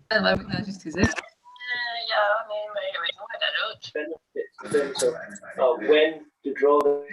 geloof ik nou juist gezegd. Ja, nee, maar je weet hoe dat doet. Benefits in terms of when to draw the.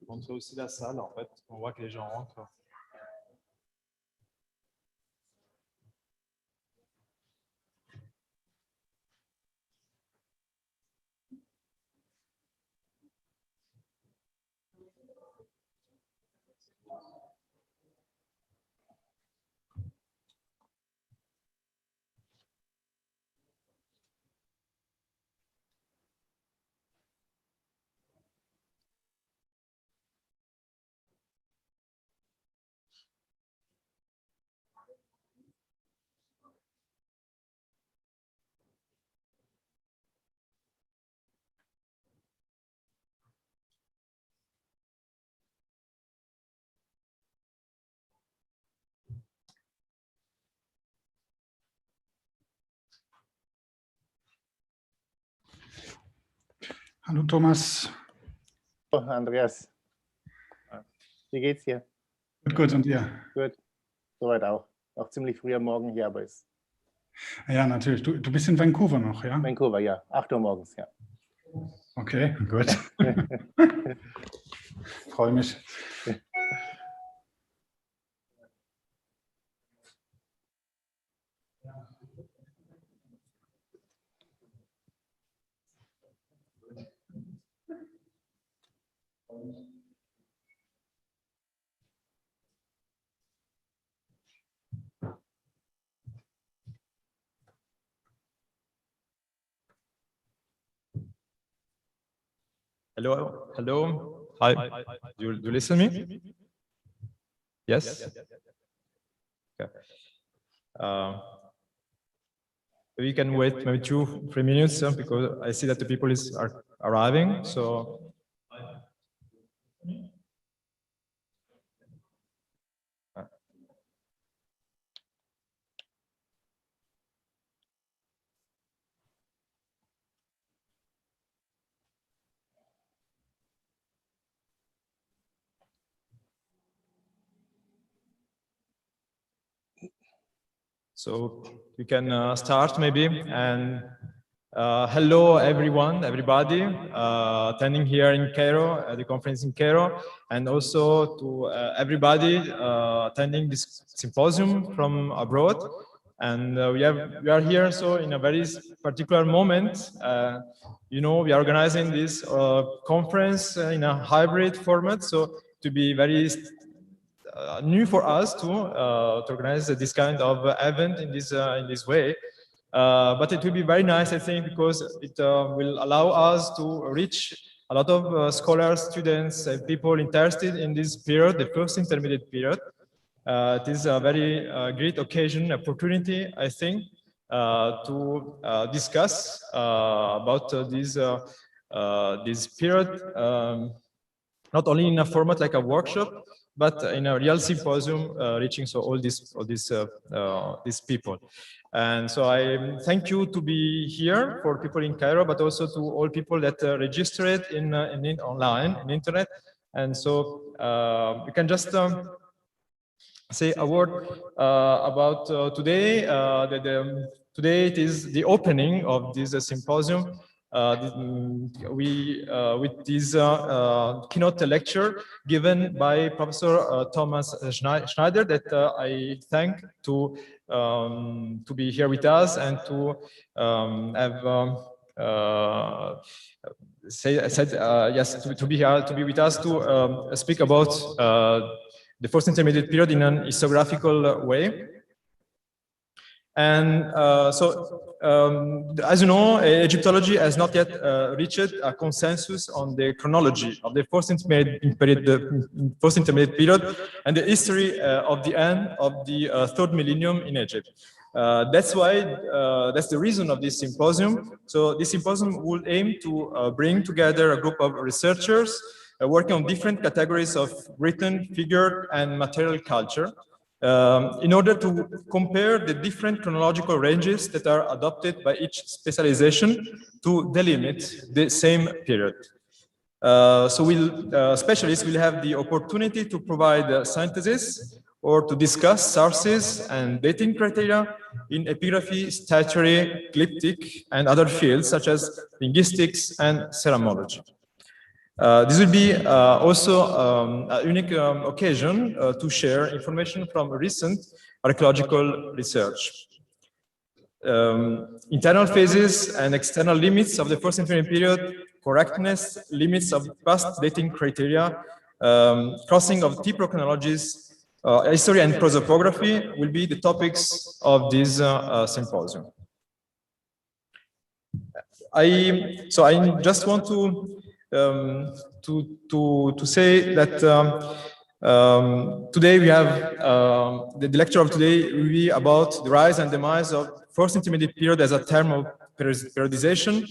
Je montre aussi la salle, en fait. On voit que les gens rentrent. Hallo Thomas. Hallo Andreas. Wie geht's dir? Gut, und dir? Gut, soweit auch. Auch ziemlich früh am Morgen hier, aber ist. Ja, natürlich. Du bist in Vancouver noch, ja? Vancouver, ja. 8 Uhr morgens, ja. Okay, gut. Freue mich. Hello, hello. Hi. Do you listen to me? Yes. Okay. We can wait maybe 2-3 minutes because I see that the people are arriving. So. So we can start maybe, and hello everybody attending here in Cairo, at the conference in Cairo, and also to everybody attending this symposium from abroad. And we are here so in a very particular moment. You know, we are organizing this conference in a hybrid format, so to be very new for us to organize this kind of event in this way. But it will be very nice, I think, because it will allow us to reach a lot of scholars, students, and people interested in this period, the first intermediate period. It is a very great occasion, opportunity, I think, to discuss about this period, not only in a format like a workshop, but in a real symposium, reaching so all these people. And so I thank you to be here for people in Cairo, but also to all people that registered in online, in internet. And so we can just say a word about today. Today it is the opening of this symposium. With this keynote lecture given by Professor Thomas Schneider, that I thank to be here with us and to have yes, to be here, to be with us to speak about the first intermediate period in an historiographical way. And as you know, Egyptology has not yet reached a consensus on the chronology of the first intermediate period and the history of the end of the third millennium in Egypt. That's why, that's the reason of this symposium. So this symposium will aim to bring together a group of researchers working on different categories of written, figured, and material culture, in order to compare the different chronological ranges that are adopted by each specialization to delimit the same period. So specialists will have the opportunity to provide synthesis or to discuss sources and dating criteria in epigraphy, statuary, glyptic, and other fields such as linguistics and ceramology. This will be also a unique occasion to share information from recent archaeological research. Internal phases and external limits of the first intermediate period, correctness, limits of past dating criteria, crossing of T-chronologies, history and prosopography will be the topics of this symposium. I just want to say that today we have the lecture of today will be about the rise and demise of first intermediate period as a term of periodization.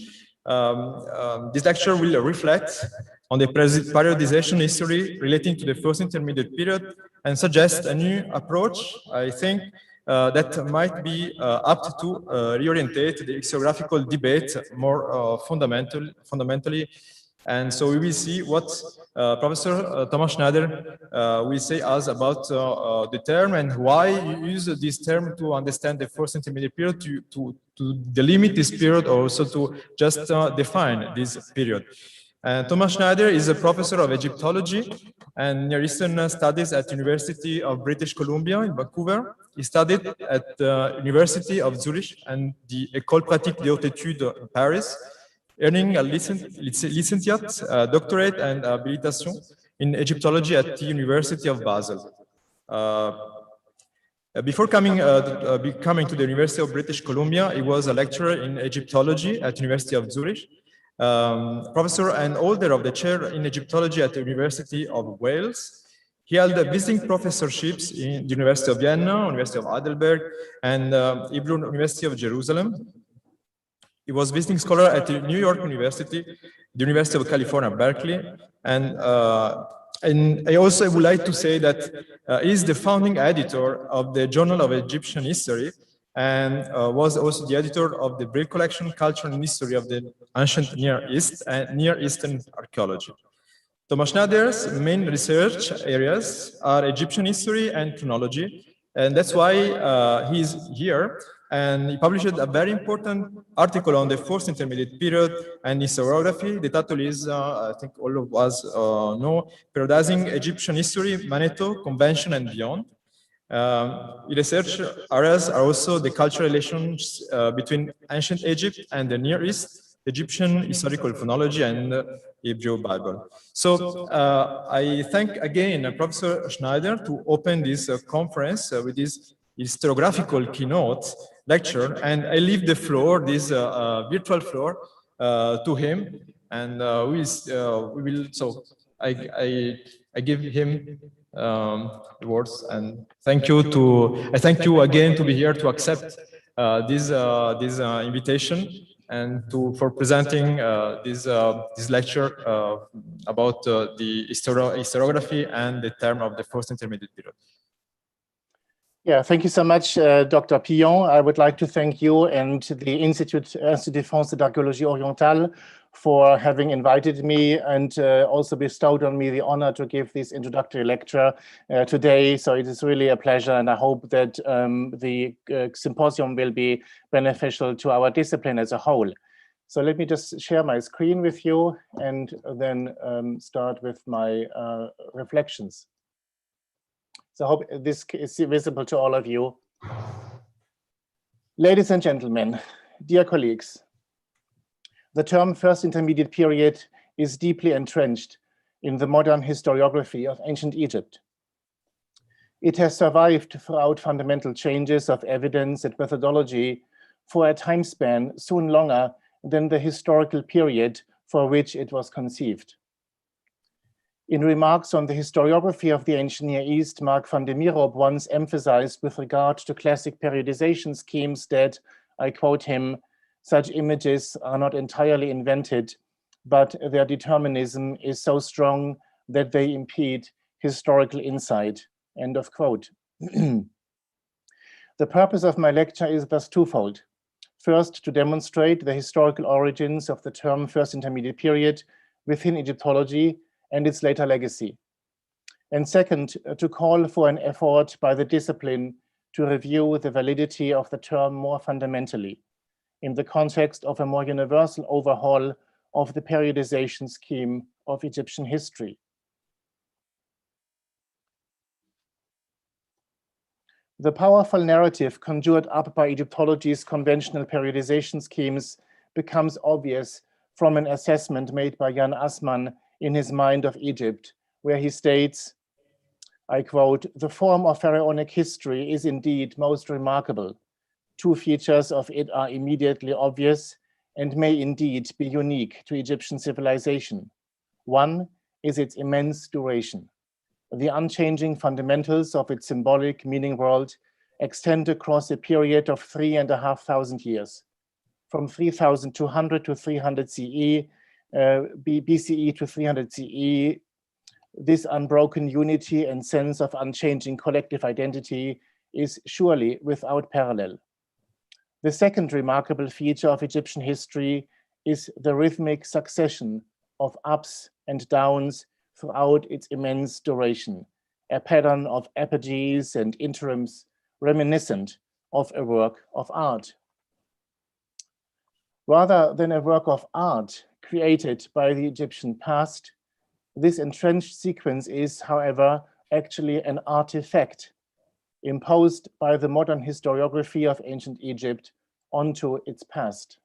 This lecture will reflect on the periodization history relating to the first intermediate period and suggest a new approach, I think, that might be apt to reorientate the historiographical debate more fundamentally. And so we will see what Professor Thomas Schneider will say us about the term and why you use this term to understand the first intermediate period, to delimit this period, or also to just define this period. Thomas Schneider is a professor of Egyptology and Near Eastern Studies at University of British Columbia in Vancouver. He studied at the University of Zurich and the École Pratique des Hautes Études in Paris, earning a licentiate, doctorate, and habilitation in Egyptology at the University of Basel. Before coming to the University of British Columbia, he was a lecturer in Egyptology at the University of Zurich, professor and holder of the chair in Egyptology at the University of Wales. He held visiting professorships in the University of Vienna, University of Heidelberg, and Hebrew University of Jerusalem. He was visiting scholar at the New York University, the University of California, Berkeley, and I also would like to say that he's the founding editor of the Journal of Egyptian History, and was also the editor of the Brill Collection, Culture and History of the Ancient Near East and Near Eastern Archaeology. Thomas Schneider's main research areas are Egyptian history and chronology, and that's why he's here. And he published a very important article on the Fourth Intermediate Period and historiography. The title is, I think all of us know, Periodizing Egyptian History, Manetho, Convention and Beyond. Research areas are also the cultural relations between ancient Egypt and the Near East, Egyptian historical phonology, and Hebrew Bible. So I thank again Professor Schneider to open this conference with this historiographical keynote lecture, and I leave the floor, this virtual floor, to him, and we will. So I give him the words, and thank you I thank you again to be here to accept this invitation, and for presenting this lecture about the historiography and the term of the First Intermediate Period. Yeah, thank you so much, Dr. Pillon. I would like to thank you and the Institut de France d'Archéologie Orientale for having invited me and also bestowed on me the honor to give this introductory lecture today. So it is really a pleasure, and I hope that the symposium will be beneficial to our discipline as a whole. So let me just share my screen with you and then start with my reflections. So I hope this is visible to all of you. Ladies and gentlemen, dear colleagues, the term First Intermediate Period is deeply entrenched in the modern historiography of ancient Egypt. It has survived throughout fundamental changes of evidence and methodology for a time span soon longer than the historical period for which it was conceived. In remarks on the historiography of the ancient Near East, Mark van der Meerop once emphasized with regard to classic periodization schemes that, I quote him, such images are not entirely invented, but their determinism is so strong that they impede historical insight, end of quote. The purpose of my lecture is thus twofold. First, to demonstrate the historical origins of the term First Intermediate Period within Egyptology and its later legacy. And second, to call for an effort by the discipline to review the validity of the term more fundamentally in the context of a more universal overhaul of the periodization scheme of Egyptian history. The powerful narrative conjured up by Egyptology's conventional periodization schemes becomes obvious from an assessment made by Jan Assmann in his Mind of Egypt, where he states, I quote, "The form of pharaonic history is indeed most remarkable. Two features of it are immediately obvious and may indeed be unique to Egyptian civilization. One is its immense duration. The unchanging fundamentals of its symbolic meaning world extend across a period of 3,500 years, from 3,200 to 300 CE, BCE to 300 CE. This unbroken unity and sense of unchanging collective identity is surely without parallel. The second remarkable feature of Egyptian history is the rhythmic succession of ups and downs throughout its immense duration, a pattern of apogees and interims reminiscent of a work of art. Rather than a work of art created by the Egyptian past, this entrenched sequence is, however, actually an artifact imposed by the modern historiography of ancient Egypt onto its past.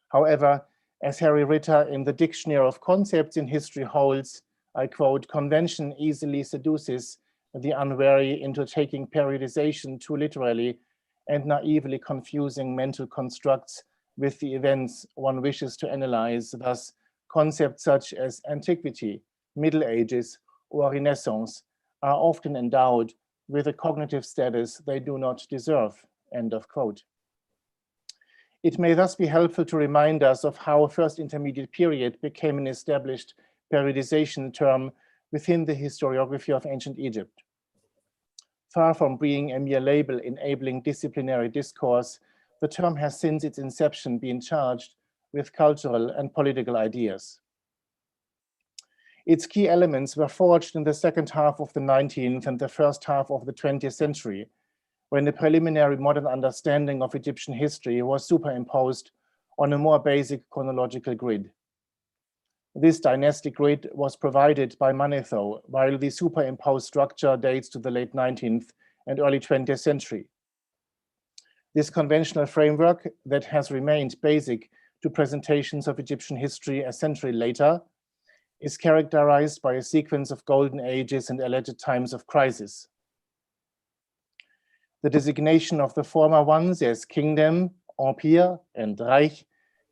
However, as Harry Ritter in the Dictionary of Concepts in History holds, I quote, "Convention easily seduces the unwary into taking periodization too literally and naively confusing mental constructs with the events one wishes to analyze. Thus, concepts such as antiquity, Middle Ages, or Renaissance are often endowed with a cognitive status they do not deserve, end of quote. It may thus be helpful to remind us of how First Intermediate Period became an established periodization term within the historiography of ancient Egypt. Far from being a mere label enabling disciplinary discourse, the term has since its inception been charged with cultural and political ideas. Its key elements were forged in the second half of the 19th and the first half of the 20th century, when the preliminary modern understanding of Egyptian history was superimposed on a more basic chronological grid. This dynastic grid was provided by Manetho, while the superimposed structure dates to the late 19th and early 20th century. This conventional framework that has remained basic to presentations of Egyptian history a century later is characterized by a sequence of golden ages and alleged times of crisis. The designation of the former ones as kingdom, empire, and Reich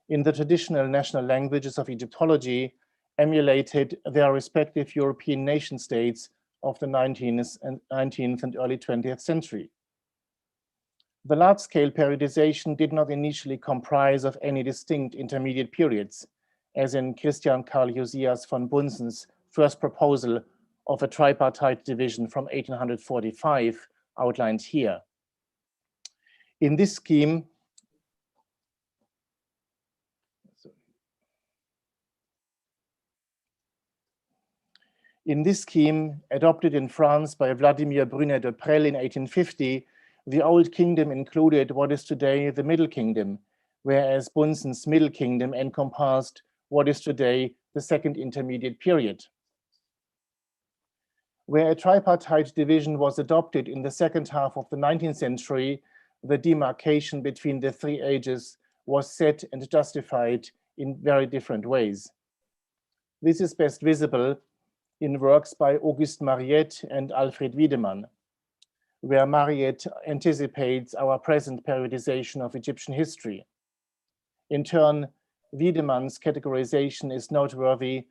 in the traditional national languages of Egyptology emulated their respective European nation states of the 19th and early 20th century. The large-scale periodization did not initially comprise of any distinct intermediate periods, as in Christian Karl Josias von Bunsen's first proposal of a tripartite division from 1845, outlined here. In this scheme, adopted in France by Vladimir Brunet de Presles in 1850, the Old Kingdom included what is today the Middle Kingdom, whereas Bunsen's Middle Kingdom encompassed what is today the Second Intermediate Period. Where a tripartite division was adopted in the second half of the 19th century, the demarcation between the three ages was set and justified in very different ways. This is best visible in works by Auguste Mariette and Alfred Wiedemann, where Mariette anticipates our present periodization of Egyptian history. In turn, Wiedemann's categorization is noteworthy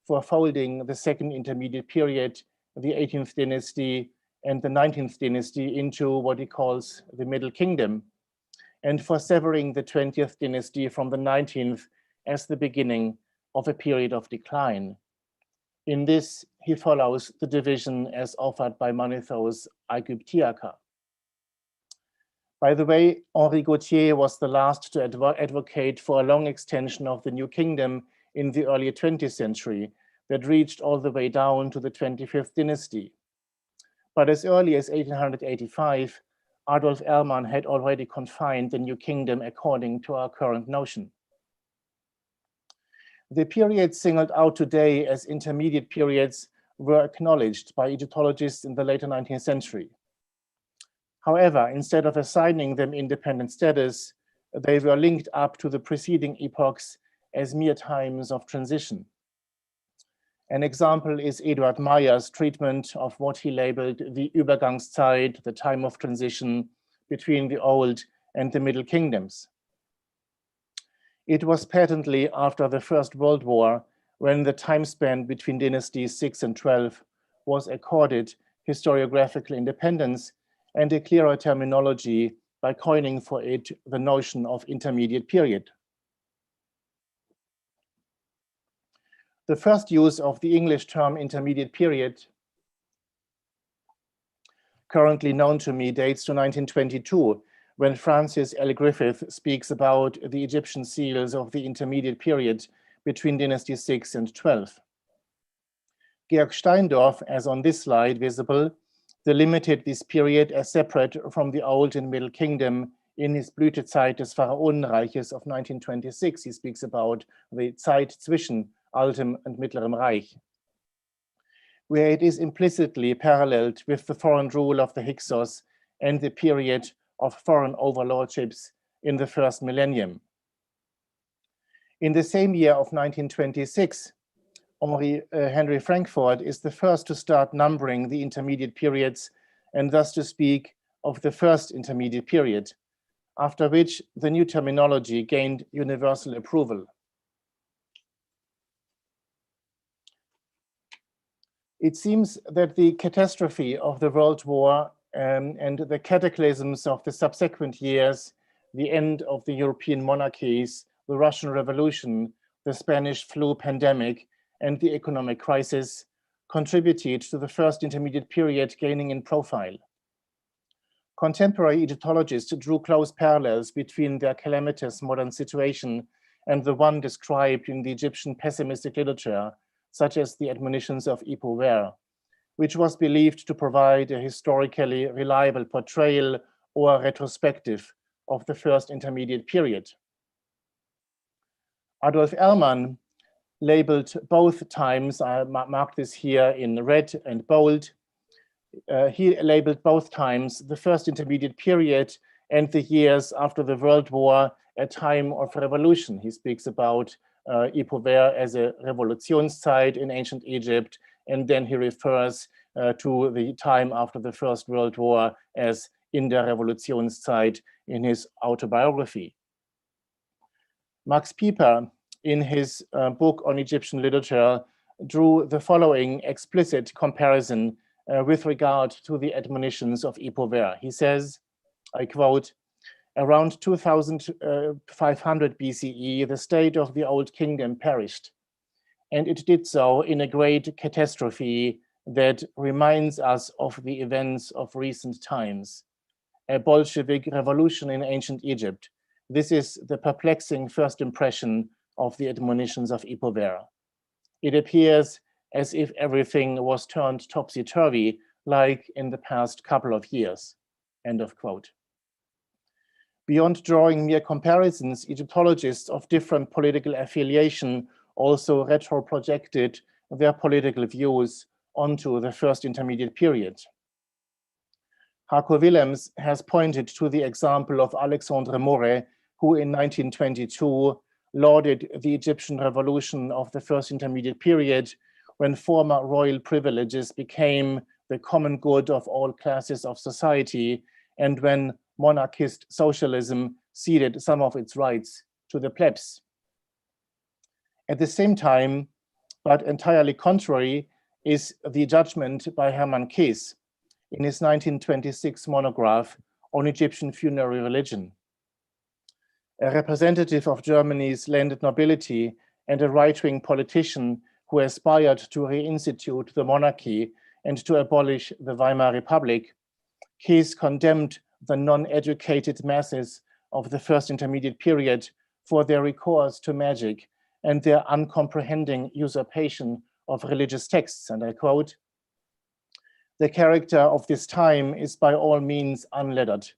for folding the Second Intermediate Period, the 18th dynasty, and the 19th dynasty into what he calls the Middle Kingdom, and for severing the 20th dynasty from the 19th as the beginning of a period of decline. In this, he follows the division as offered by Manetho's Aegyptiaca. By the way, Henri Gautier was the last to advocate for a long extension of the New Kingdom in the early 20th century that reached all the way down to the 25th dynasty. But as early as 1885, Adolf Ehrman had already confined the New Kingdom according to our current notion. The periods singled out today as intermediate periods were acknowledged by Egyptologists in the later 19th century. However, instead of assigning them independent status, they were linked up to the preceding epochs as mere times of transition. An example is Eduard Meyer's treatment of what he labeled the Übergangszeit, the time of transition between the Old and the Middle Kingdoms. It was patently after the First World War when the time span between dynasties 6 and 12 was accorded historiographical independence and a clearer terminology by coining for it the notion of intermediate period. The first use of the English term intermediate period, currently known to me, dates to 1922, when Francis L. Griffith speaks about the Egyptian seals of the intermediate period between dynasty 6 and 12. Georg Steindorf, as on this slide visible, delimited this period as separate from the Old and Middle Kingdom in his Blütezeit des Pharaonenreiches of 1926. He speaks about the Zeit zwischen Altem and Mittlerem Reich, where it is implicitly paralleled with the foreign rule of the Hyksos and the period of foreign overlordships in the first millennium. In the same year of 1926, Henry Frankfurt is the first to start numbering the intermediate periods and thus to speak of the first intermediate period, after which the new terminology gained universal approval. It seems that the catastrophe of the World War and the cataclysms of the subsequent years, the end of the European monarchies, the Russian Revolution, the Spanish flu pandemic, and the economic crisis contributed to the first intermediate period gaining in profile. Contemporary Egyptologists drew close parallels between their calamitous modern situation and the one described in the Egyptian pessimistic literature, such as the admonitions of Ipo Ware, which was believed to provide a historically reliable portrayal or retrospective of the first intermediate period. Adolf Ehrmann labeled both times, I marked this here in red and bold, he labeled both times, the first intermediate period and the years after the World War, a time of revolution. He speaks about Ipo Ware as a Revolutionszeit in ancient Egypt, and then he refers to the time after the First World War as in der Revolutionszeit in his autobiography. Max Pieper, in his book on Egyptian literature, drew the following explicit comparison with regard to the admonitions of Ipo Ware. He says, I quote, around 2500 BCE, the state of the Old Kingdom perished, and it did so in a great catastrophe that reminds us of the events of recent times, a Bolshevik revolution in ancient Egypt. This is the perplexing first impression of the admonitions of Ipo Ware. It appears as if everything was turned topsy-turvy, like in the past couple of years, end of quote. Beyond drawing mere comparisons, Egyptologists of different political affiliation also retro-projected their political views onto the first intermediate period. Harco Willems has pointed to the example of Alexandre Moret, who in 1922 lauded the Egyptian revolution of the first intermediate period, when former royal privileges became the common good of all classes of society, and when monarchist socialism ceded some of its rights to the plebs. At the same time, but entirely contrary, is the judgment by Hermann Kees in his 1926 monograph on Egyptian funerary religion. A representative of Germany's landed nobility and a right-wing politician who aspired to reinstitute the monarchy and to abolish the Weimar Republic, Kees condemned the non-educated masses of the first intermediate period for their recourse to magic and their uncomprehending usurpation of religious texts, and I quote, "The character of this time is by all means unlettered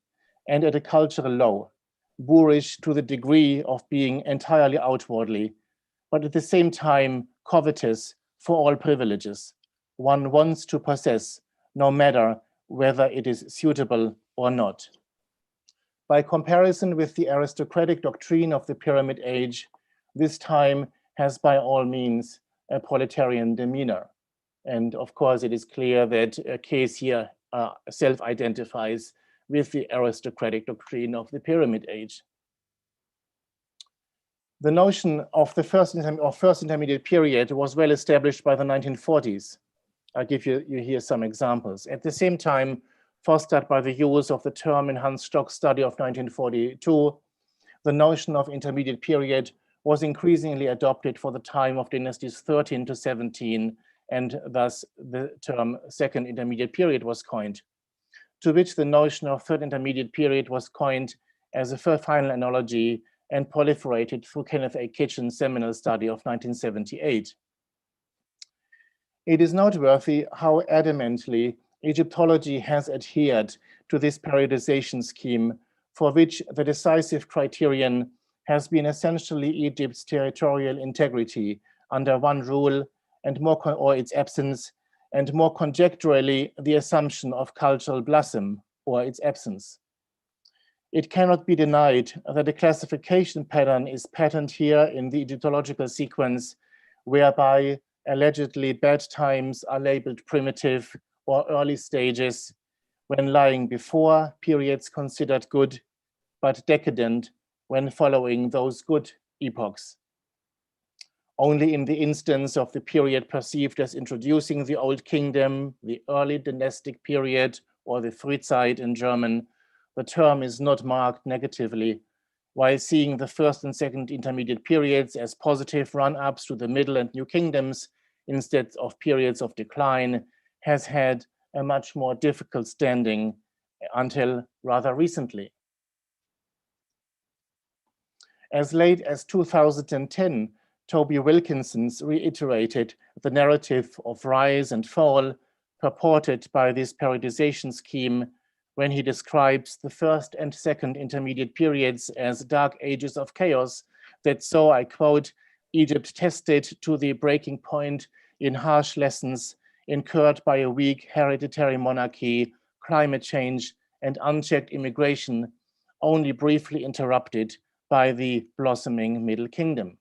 and at a cultural low, boorish to the degree of being entirely outwardly, but at the same time covetous for all privileges one wants to possess, no matter whether it is suitable or not." By comparison with the aristocratic doctrine of the Pyramid Age, this time has by all means a proletarian demeanor. And of course, it is clear that Kees here self-identifies with the aristocratic doctrine of the Pyramid Age. The notion of the first intermediate period was well established by the 1940s. I'll give you here some examples. At the same time, fostered by the use of the term in Hans Stock's study of 1942, the notion of intermediate period was increasingly adopted for the time of dynasties 13 to 17, and thus the term second intermediate period was coined, to which the notion of third intermediate period was coined as a final analogy and proliferated through Kenneth A. Kitchen's seminal study of 1978. It is noteworthy how adamantly Egyptology has adhered to this periodization scheme, for which the decisive criterion has been essentially Egypt's territorial integrity under one rule and or its absence, and more conjecturally, the assumption of cultural blossom or its absence. It cannot be denied that the classification pattern is patterned here in the Egyptological sequence, whereby allegedly bad times are labeled primitive or early stages, when lying before periods considered good, but decadent when following those good epochs. Only in the instance of the period perceived as introducing the Old Kingdom, the early dynastic period, or the Frühzeit in German, the term is not marked negatively, while seeing the first and second intermediate periods as positive run-ups to the Middle and New Kingdoms instead of periods of decline has had a much more difficult standing until rather recently. As late as 2010, TOBY Wilkinson reiterated the narrative of rise and fall purported by this periodization scheme when he describes the first and second intermediate periods as dark ages of chaos that saw, I quote, Egypt tested to the breaking point in harsh lessons incurred by a weak hereditary monarchy, climate change, and unchecked immigration, only briefly interrupted by the blossoming Middle Kingdom.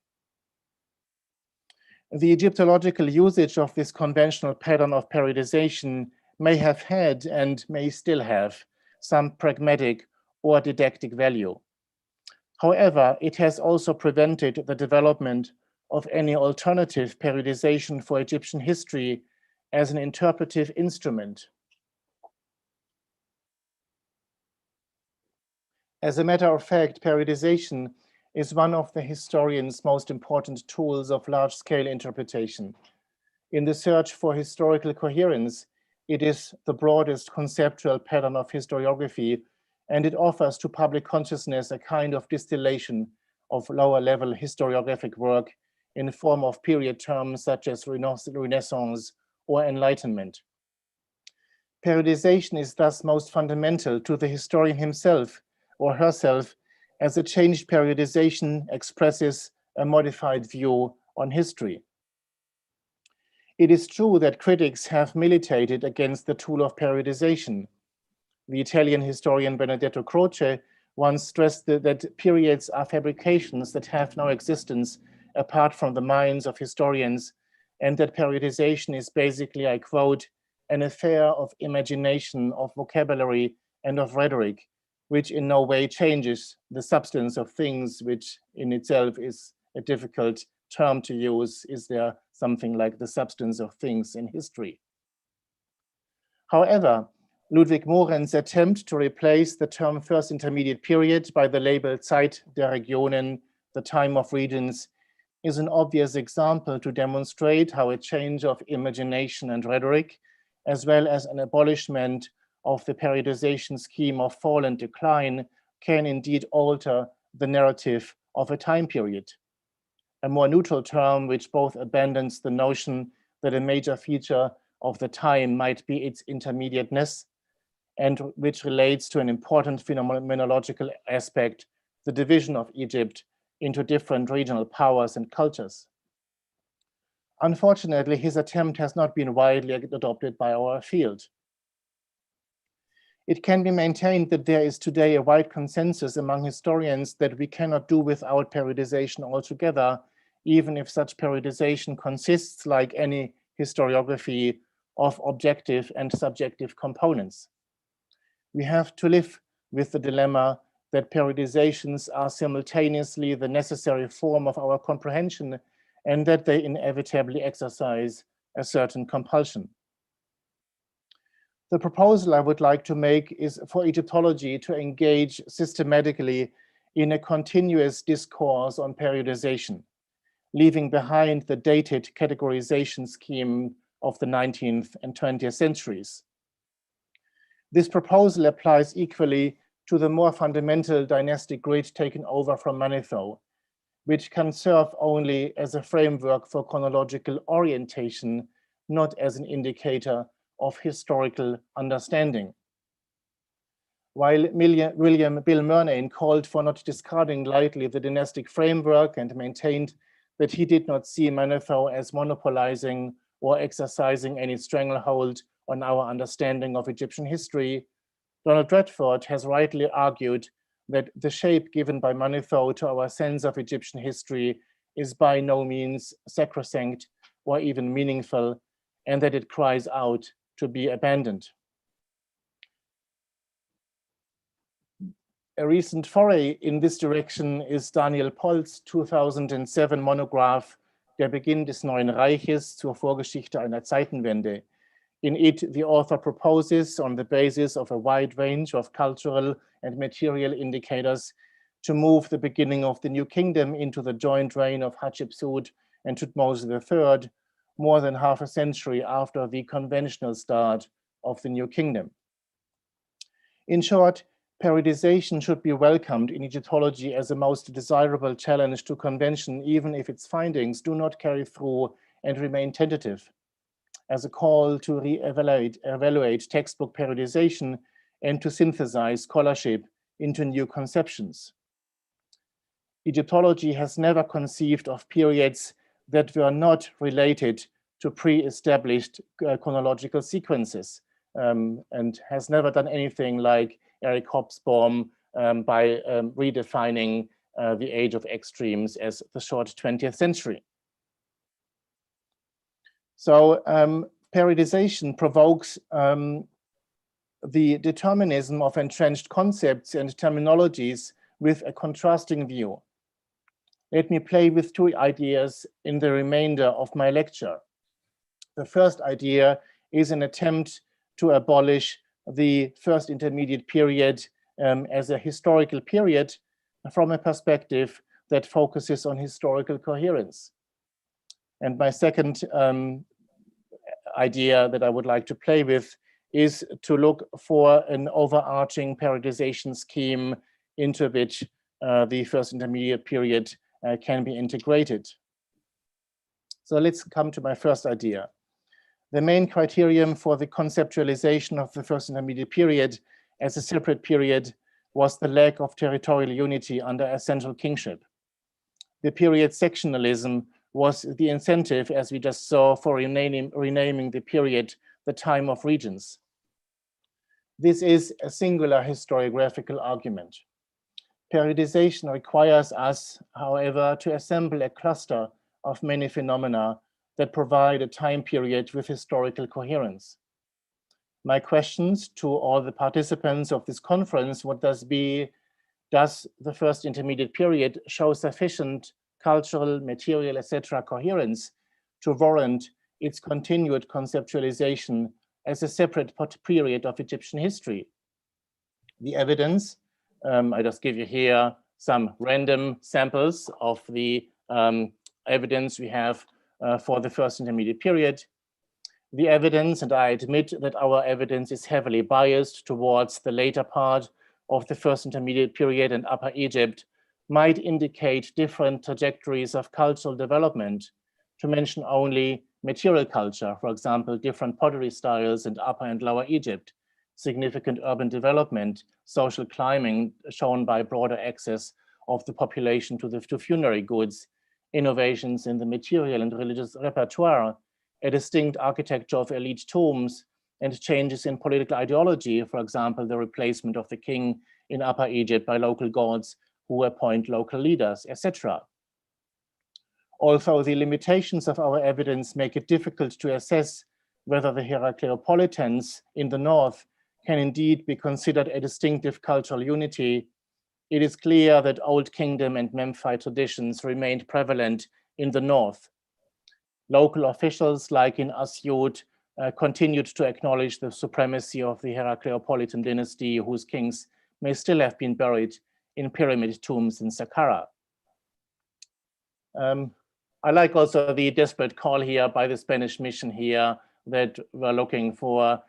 The Egyptological usage of this conventional pattern of periodization may have had and may still have some pragmatic or didactic value. However, it has also prevented the development of any alternative periodization for Egyptian history as an interpretive instrument. As a matter of fact, periodization is one of the historian's most important tools of large-scale interpretation. In the search for historical coherence, it is the broadest conceptual pattern of historiography, and it offers to public consciousness a kind of distillation of lower-level historiographic work in the form of period terms such as Renaissance or Enlightenment. Periodization is thus most fundamental to the historian himself or herself, as a changed periodization expresses a modified view on history. It is true that critics have militated against the tool of periodization. The Italian historian Benedetto Croce once stressed that periods are fabrications that have no existence apart from the minds of historians, and that periodization is basically, I quote, an affair of imagination, of vocabulary, and of rhetoric, which in no way changes the substance of things, which in itself is a difficult term to use. Is there something like the substance of things in history? However, Ludwig Mohrens' attempt to replace the term first intermediate period by the label Zeit der Regionen, the time of regions, is an obvious example to demonstrate how a change of imagination and rhetoric, as well as an abolishment of the periodization scheme of fall and decline, can indeed alter the narrative of a time period. A more neutral term which both abandons the notion that a major feature of the time might be its intermediateness, and which relates to an important phenomenological aspect, the division of Egypt into different regional powers and cultures. Unfortunately, his attempt has not been widely adopted by our field. It can be maintained that there is today a wide consensus among historians that we cannot do without periodization altogether, even if such periodization consists, like any historiography, of objective and subjective components. We have to live with the dilemma that periodizations are simultaneously the necessary form of our comprehension and that they inevitably exercise a certain compulsion. The proposal I would like to make is for Egyptology to engage systematically in a continuous discourse on periodization, leaving behind the dated categorization scheme of the 19th and 20th centuries. This proposal applies equally to the more fundamental dynastic grid taken over from Manetho, which can serve only as a framework for chronological orientation, not as an indicator of historical understanding. While William Bill Murnane called for not discarding lightly the dynastic framework and maintained that he did not see Manetho as monopolizing or exercising any stranglehold on our understanding of Egyptian history, Donald Redford has rightly argued that the shape given by Manetho to our sense of Egyptian history is by no means sacrosanct or even meaningful, and that it cries out to be abandoned. A recent foray in this direction is Daniel Poll's 2007 monograph, Der Beginn des Neuen Reiches zur Vorgeschichte einer Zeitenwende. In it, the author proposes, on the basis of a wide range of cultural and material indicators, to move the beginning of the new kingdom into the joint reign of Hatshepsut and Thutmose III, more than half a century after the conventional start of the new kingdom. In short, periodization should be welcomed in Egyptology as a most desirable challenge to convention, even if its findings do not carry through and remain tentative, as a call to evaluate textbook periodization and to synthesize scholarship into new conceptions. Egyptology has never conceived of periods that were not related to pre-established chronological sequences, and has never done anything like Eric Hobsbawm by redefining the age of extremes as the short 20th century. So periodization provokes the determinism of entrenched concepts and terminologies with a contrasting view. Let me play with two ideas in the remainder of my lecture. The first idea is an attempt to abolish the first intermediate period as a historical period from a perspective that focuses on historical coherence. And my second idea that I would like to play with is to look for an overarching periodization scheme into which the first intermediate period can be integrated. So let's come to my first idea. The main criterion for the conceptualization of the first intermediate period as a separate period was the lack of territorial unity under a central kingship. The period sectionalism was the incentive, as we just saw, for renaming the period the time of regions. This is a singular historiographical argument. Periodization requires us, however, to assemble a cluster of many phenomena that provide a time period with historical coherence. My questions to all the participants of this conference would thus be, does the first intermediate period show sufficient cultural, material, etc. coherence to warrant its continued conceptualization as a separate period of Egyptian history? The evidence, I just give you here some random samples of the evidence we have for the first intermediate period. The evidence, and I admit that our evidence is heavily biased towards the later part of the first intermediate period and Upper Egypt, might indicate different trajectories of cultural development, to mention only material culture, for example, different pottery styles in Upper and Lower Egypt, significant urban development, social climbing shown by broader access of the population to funerary goods, innovations in the material and religious repertoire, a distinct architecture of elite tombs, and changes in political ideology, for example, the replacement of the king in Upper Egypt by local gods who appoint local leaders, etc. Although the limitations of our evidence make it difficult to assess whether the Heracleopolitans in the north can indeed be considered a distinctive cultural unity, it is clear that Old Kingdom and Memphite traditions remained prevalent in the north. Local officials, like in Asyut, continued to acknowledge the supremacy of the Heracleopolitan dynasty, whose kings may still have been buried in pyramid tombs in Saqqara. I like also the desperate call here by the Spanish mission here that we're looking for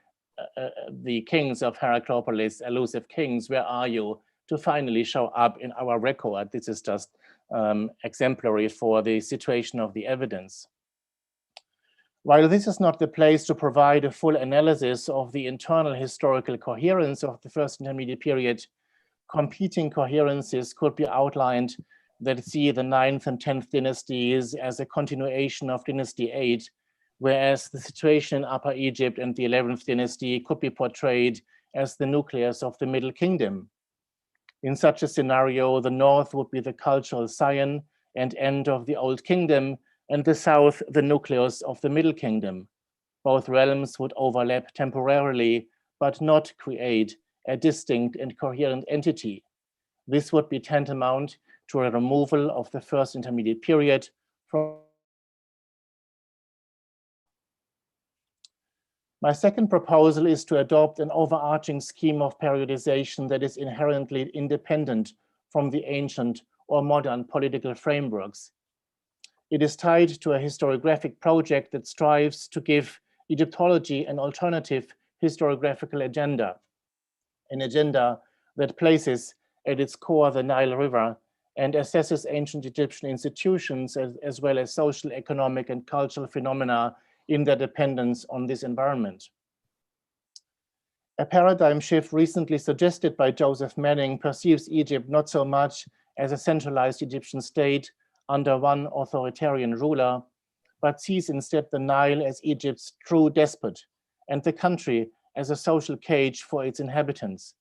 the kings of Heracleopolis, elusive kings, where are you, to finally show up in our record. This is just exemplary for the situation of the evidence. While this is not the place to provide a full analysis of the internal historical coherence of the first intermediate period, competing coherences could be outlined that see the 9th and 10th dynasties as a continuation of Dynasty 8, whereas the situation in Upper Egypt and the 11th dynasty could be portrayed as the nucleus of the Middle Kingdom. In such a scenario, the north would be the cultural scion and end of the Old Kingdom, and the south the nucleus of the Middle Kingdom. Both realms would overlap temporarily, but not create a distinct and coherent entity. This would be tantamount to a removal of the first intermediate period from My second proposal is to adopt an overarching scheme of periodization that is inherently independent from the ancient or modern political frameworks. It is tied to a historiographic project that strives to give Egyptology an alternative historiographical agenda, an agenda that places at its core the Nile River and assesses ancient Egyptian institutions as well as social, economic, and cultural phenomena in their dependence on this environment. A paradigm shift recently suggested by Joseph Manning perceives Egypt not so much as a centralized Egyptian state under one authoritarian ruler, but sees instead the Nile as Egypt's true despot and the country as a social cage for its inhabitants,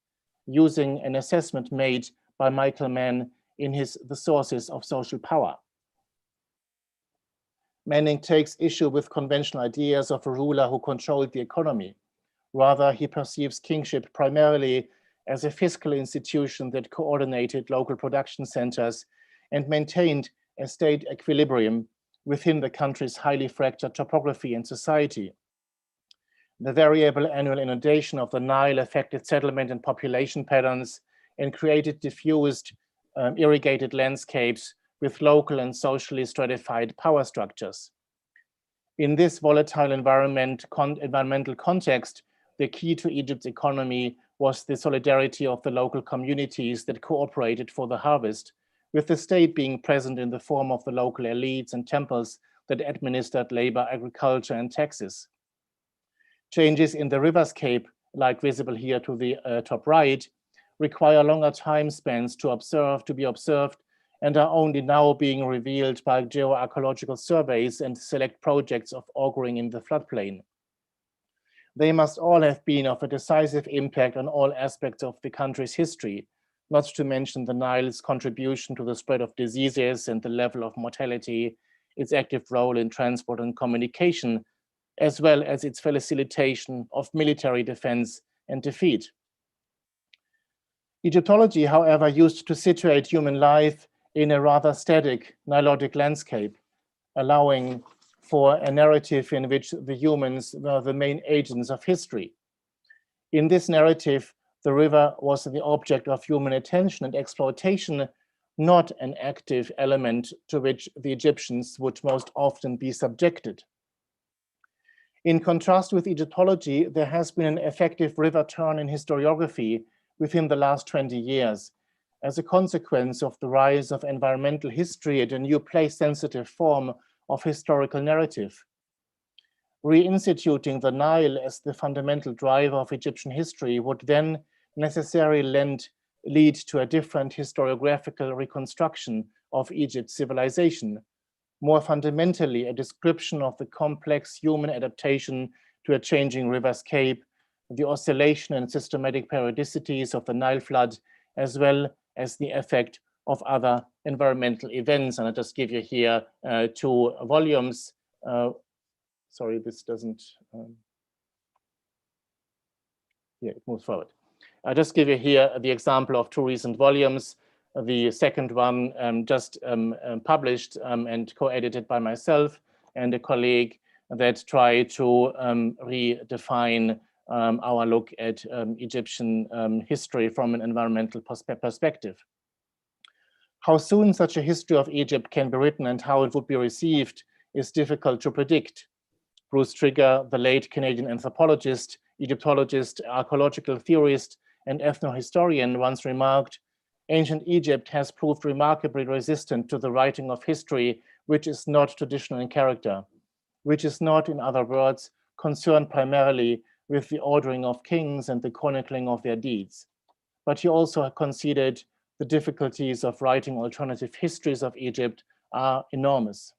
using an assessment made by Michael Mann in his The Sources of Social Power. Manning takes issue with conventional ideas of a ruler who controlled the economy. Rather, he perceives kingship primarily as a fiscal institution that coordinated local production centers and maintained a state equilibrium within the country's highly fractured topography and society. The variable annual inundation of the Nile affected settlement and population patterns and created diffused, irrigated landscapes with local and socially stratified power structures. In this volatile environmental context, the key to Egypt's economy was the solidarity of the local communities that cooperated for the harvest, with the state being present in the form of the local elites and temples that administered labor, agriculture, and taxes. Changes in the riverscape, like visible here to the top right, require longer time spans to be observed and are only now being revealed by geoarchaeological surveys and select projects of auguring in the floodplain. They must all have been of a decisive impact on all aspects of the country's history, not to mention the Nile's contribution to the spread of diseases and the level of mortality, its active role in transport and communication, as well as its facilitation of military defense and defeat. Egyptology, however, used to situate human life in a rather static Nilotic landscape, allowing for a narrative in which the humans were the main agents of history. In this narrative, the river was the object of human attention and exploitation, not an active element to which the Egyptians would most often be subjected. In contrast with Egyptology, there has been an effective river turn in historiography within the last 20 years, as a consequence of the rise of environmental history and a new place-sensitive form of historical narrative. Reinstituting the Nile as the fundamental driver of Egyptian history would then necessarily lead to a different historiographical reconstruction of Egypt's civilization, more fundamentally a description of the complex human adaptation to a changing riverscape, the oscillation and systematic periodicities of the Nile flood, as well as the effect of other environmental events. And I'll just give you here 2 volumes. Sorry, this doesn't, yeah, it moves forward. I'll just give you here the example of 2 recent volumes. The second one just published and co-edited by myself and a colleague that try to redefine our look at Egyptian history from an environmental perspective. How soon such a history of Egypt can be written and how it would be received is difficult to predict. Bruce Trigger, the late Canadian anthropologist, Egyptologist, archaeological theorist, and ethnohistorian, once remarked, "Ancient Egypt has proved remarkably resistant to the writing of history which is not traditional in character, which is not, in other words, concerned primarily with the ordering of kings and the chronicling of their deeds." But he also conceded the difficulties of writing alternative histories of Egypt are enormous.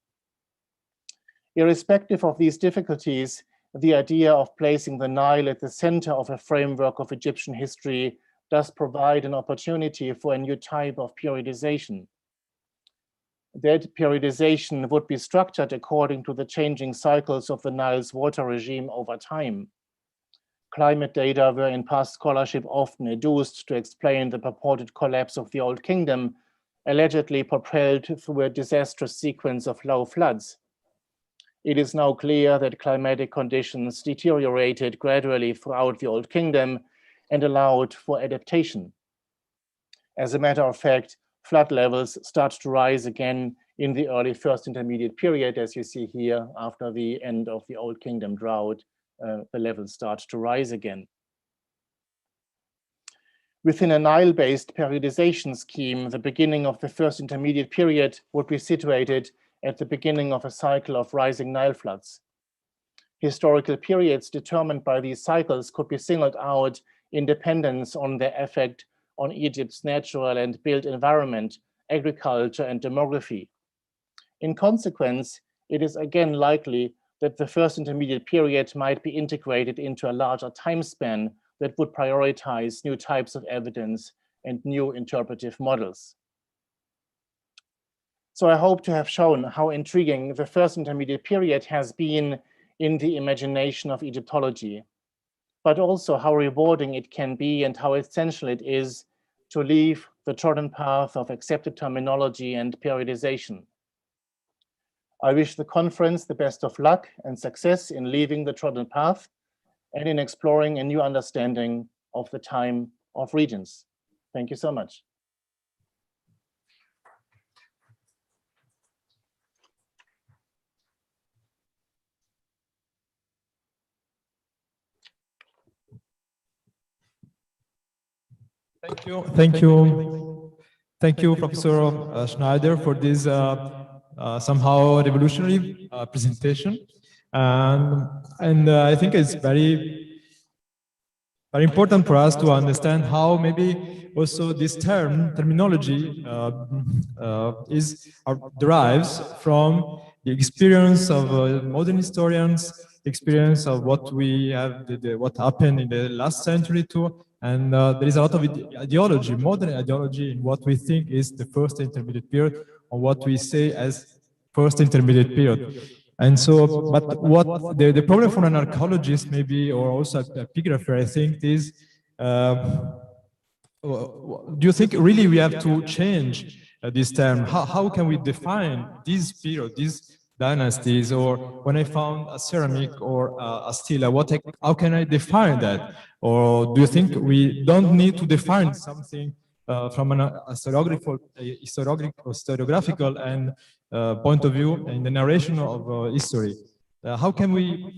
Irrespective of these difficulties, the idea of placing the Nile at the center of a framework of Egyptian history does provide an opportunity for a new type of periodization. That periodization would be structured according to the changing cycles of the Nile's water regime over time. Climate data were in past scholarship often adduced to explain the purported collapse of the Old Kingdom, allegedly propelled through a disastrous sequence of low floods. it is now clear that climatic conditions deteriorated gradually throughout the Old Kingdom and allowed for adaptation. As a matter of fact, flood levels start to rise again in the early First Intermediate period, as you see here. After the end of the Old Kingdom drought, the levels start to rise again. Within a Nile-based periodization scheme, the beginning of the First Intermediate period would be situated at the beginning of a cycle of rising Nile floods. Historical periods determined by these cycles could be singled out in dependence on their effect on Egypt's natural and built environment, agriculture, and demography. In consequence, it is again likely that the First Intermediate period might be integrated into a larger time span that would prioritize new types of evidence and new interpretive models. So I hope to have shown how intriguing the First Intermediate period has been in the imagination of Egyptology, but also how rewarding it can be and how essential it is to leave the trodden path of accepted terminology and periodization. I wish the conference the best of luck and success in leaving the trodden path and in exploring a new understanding of the time of regions. Thank you so much. Thank you, Professor Schneider, for this somehow revolutionary presentation. And I think it's very important for us to understand how maybe also this terminology derives from the experience of modern historians, experience of what we have, what happened in the last century too. And there is a lot of ideology, modern ideology, in what we think is the First Intermediate period, or what we say as First Intermediate period. And so, but what the problem for an archaeologist maybe, or also a epigrapher, I think, is, do you think really we have to change this term? How can we define this period, these dynasties, or when I found a ceramic or a stela, how can I define that? Or do you think we don't need to define something from an historiographical and point of view in the narration of history? How can we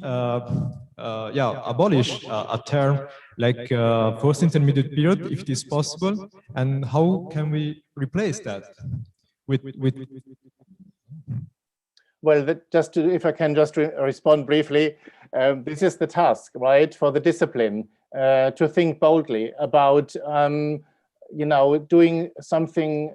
abolish a term like First Intermediate period, if it is possible, and how can we replace that with Well, if I can just respond briefly, this is the task, right, for the discipline, to think boldly about, doing something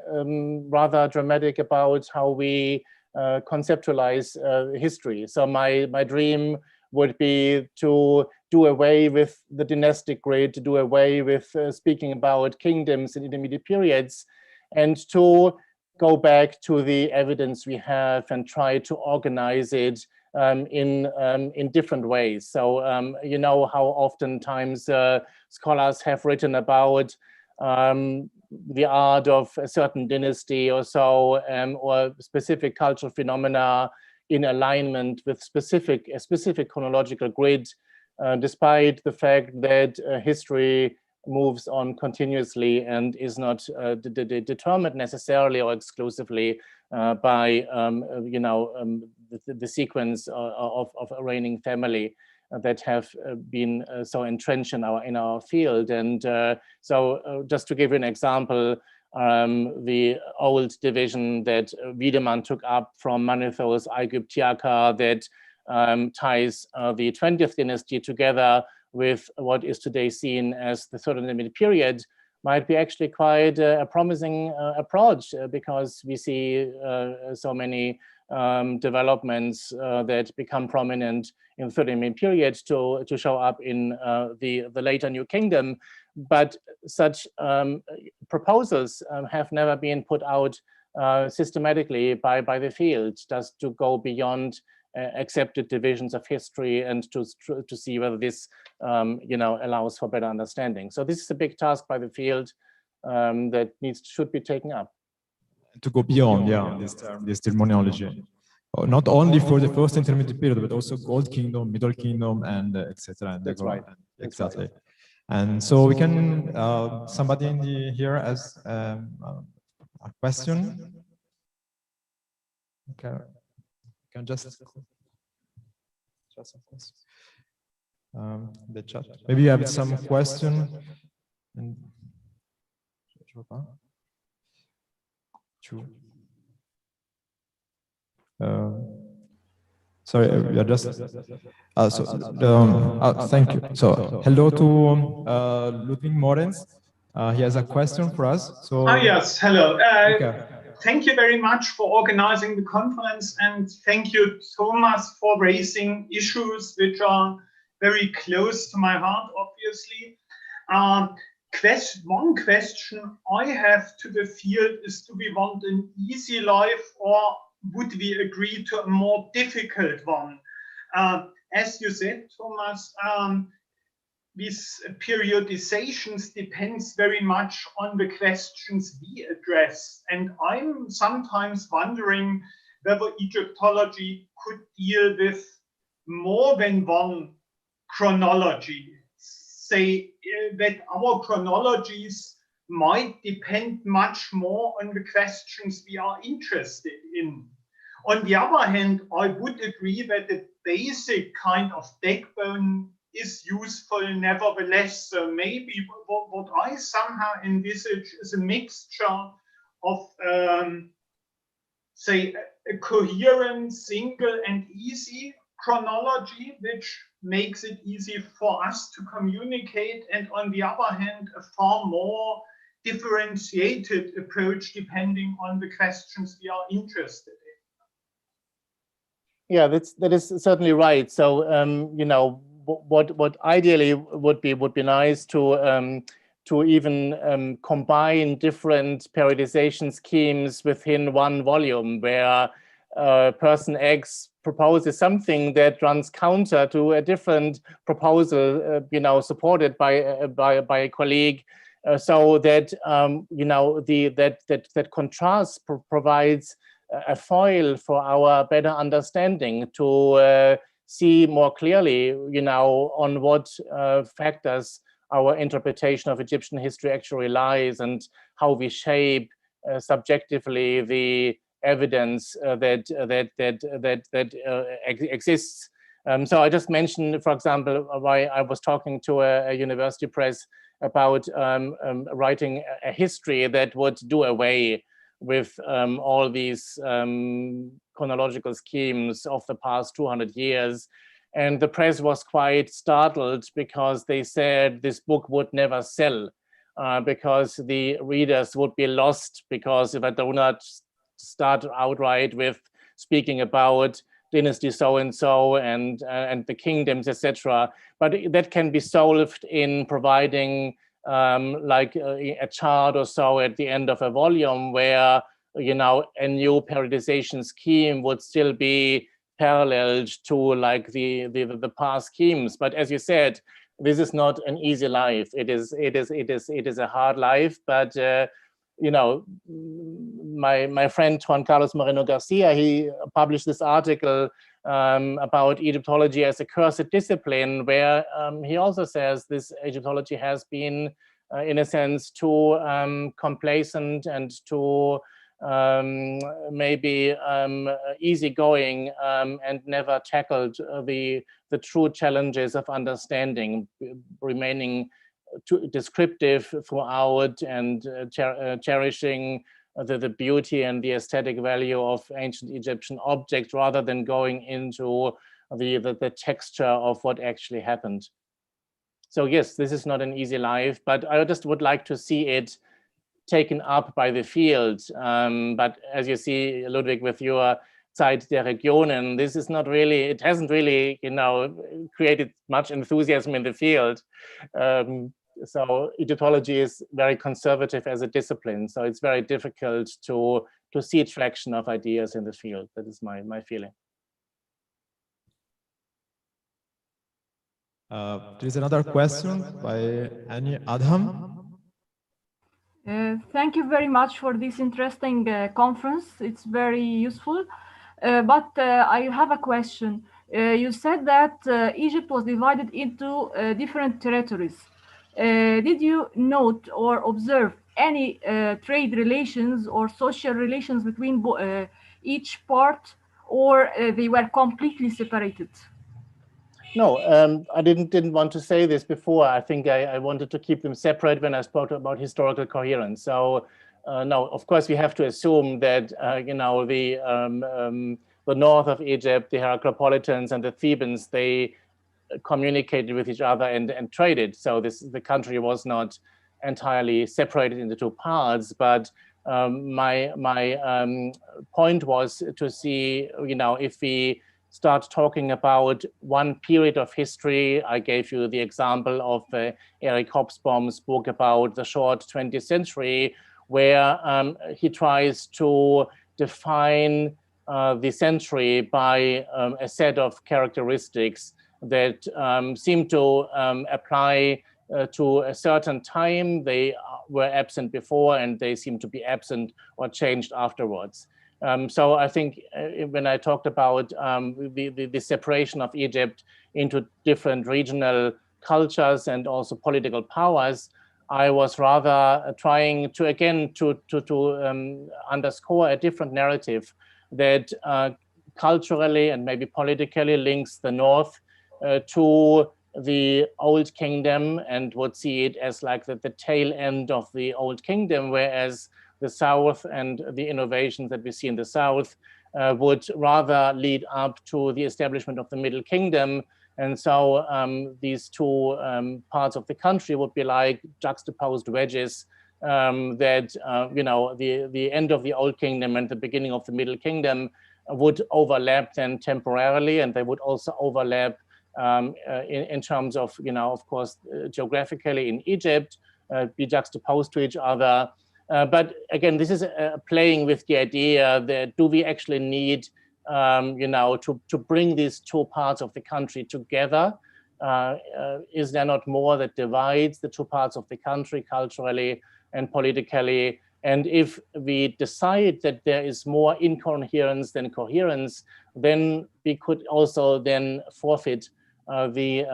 rather dramatic about how we conceptualize history. So my dream would be to do away with the dynastic grid, to do away with speaking about kingdoms and intermediate periods, and to go back to the evidence we have and try to organize it in different ways. So you know how oftentimes scholars have written about the art of a certain dynasty or so, or specific cultural phenomena in alignment with a specific chronological grid, despite the fact that history moves on continuously and is not determined necessarily or exclusively by the sequence of a reigning family that have been so entrenched in our field. And so just to give you an example, the old division that Wiedemann took up from Manetho's Aegyptiaca that ties the 20th dynasty together with what is today seen as the Third Intermediate period might be actually quite a promising approach, because we see so many developments that become prominent in the Third Intermediate period to show up in the later New Kingdom. But such proposals have never been put out systematically by the field, just to go beyond accepted divisions of history and to see whether this allows for better understanding. So this is a big task by the field that should be taken up. To go beyond, this terminology. not only for the first intermediate period, but also Gold Kingdom, Middle Kingdom, and etc. That's right. Exactly. And so we can, somebody in here has a question. Okay, you can just the chat. Maybe you have some question. Sorry, we are just. Thank you. So, hello to Ludwig Morens. He has a question for us. So. Yes, hello. Okay. Thank you very much for organizing the conference, and thank you, Thomas, for raising issues which are very close to my heart, obviously. One question I have to the field is, do we want an easy life, or would we agree to a more difficult one? As you said, Thomas, these periodizations depends very much on the questions we address. And I'm sometimes wondering whether Egyptology could deal with more than one chronology. Say that our chronologies might depend much more on the questions we are interested in. On the other hand, I would agree that the basic kind of backbone is useful nevertheless. So maybe what I somehow envisage is a mixture of, say, a coherent, single and easy chronology, which makes it easy for us to communicate, and on the other hand, a far more differentiated approach depending on the questions we are interested in. Yeah, that is certainly right. So, you know, what ideally would be nice to even combine different periodization schemes within one volume, where person X proposes something that runs counter to a different proposal, you know, supported by a colleague, so that you know, that contrast provides a foil for our better understanding, to see more clearly, you know, on what factors our interpretation of Egyptian history actually lies, and how we shape subjectively the evidence that exists. So I just mentioned, for example, why I was talking to a university press about writing a history that would do away with all these chronological schemes of the past 200 years. And the press was quite startled, because they said this book would never sell, because the readers would be lost, because if I do not start outright with speaking about dynasty so-and-so and the kingdoms, etc. But that can be solved in providing like a chart or so at the end of a volume, where, you know, a new periodization scheme would still be paralleled to like the past schemes. But as you said, this is not an easy life. It is a hard life. But you know, my friend Juan Carlos Moreno Garcia, he published this article about Egyptology as a cursed discipline, where he also says this Egyptology has been, in a sense, too complacent and too maybe easygoing, and never tackled the true challenges of understanding, remaining too descriptive throughout, and cherishing the beauty and the aesthetic value of ancient Egyptian objects, rather than going into the texture of what actually happened. So yes, this is not an easy life, but I just would like to see it taken up by the field. But as you see, Ludwig, with your Zeit der Regionen, this is not really, it hasn't really, you know, created much enthusiasm in the field. So Egyptology is very conservative as a discipline, so it's very difficult to see traction of ideas in the field. That is my feeling. There is another question by Annie Adham. Thank you very much for this interesting conference. It's very useful. But I have a question. You said that Egypt was divided into different territories. Did you note or observe any trade relations or social relations between each part, or they were completely separated? No, I didn't want to say this before. I think I wanted to keep them separate when I spoke about historical coherence. So no, of course we have to assume that the north of Egypt, the Heracleopolitans and the Thebans, they communicated with each other and traded. So the country was not entirely separated into two parts. But my point was to see, if we start talking about one period of history. I gave you the example of Eric Hobsbawm's book about the short 20th century, where he tries to define the century by a set of characteristics that seem to apply to a certain time. They were absent before and they seem to be absent or changed afterwards. So I think when I talked about the separation of Egypt into different regional cultures and also political powers, I was rather trying to, again, to underscore a different narrative that culturally and maybe politically links the North to the Old Kingdom and would see it as like the tail end of the Old Kingdom, whereas the South and the innovations that we see in the South would rather lead up to the establishment of the Middle Kingdom. And so these two parts of the country would be like juxtaposed wedges that, the end of the Old Kingdom and the beginning of the Middle Kingdom would overlap then temporarily, and they would also overlap in terms of, of course, geographically in Egypt, be juxtaposed to each other. But again, this is playing with the idea that do we actually need, to bring these two parts of the country together? Is there not more that divides the two parts of the country culturally and politically? And if we decide that there is more incoherence than coherence, then we could also then forfeit the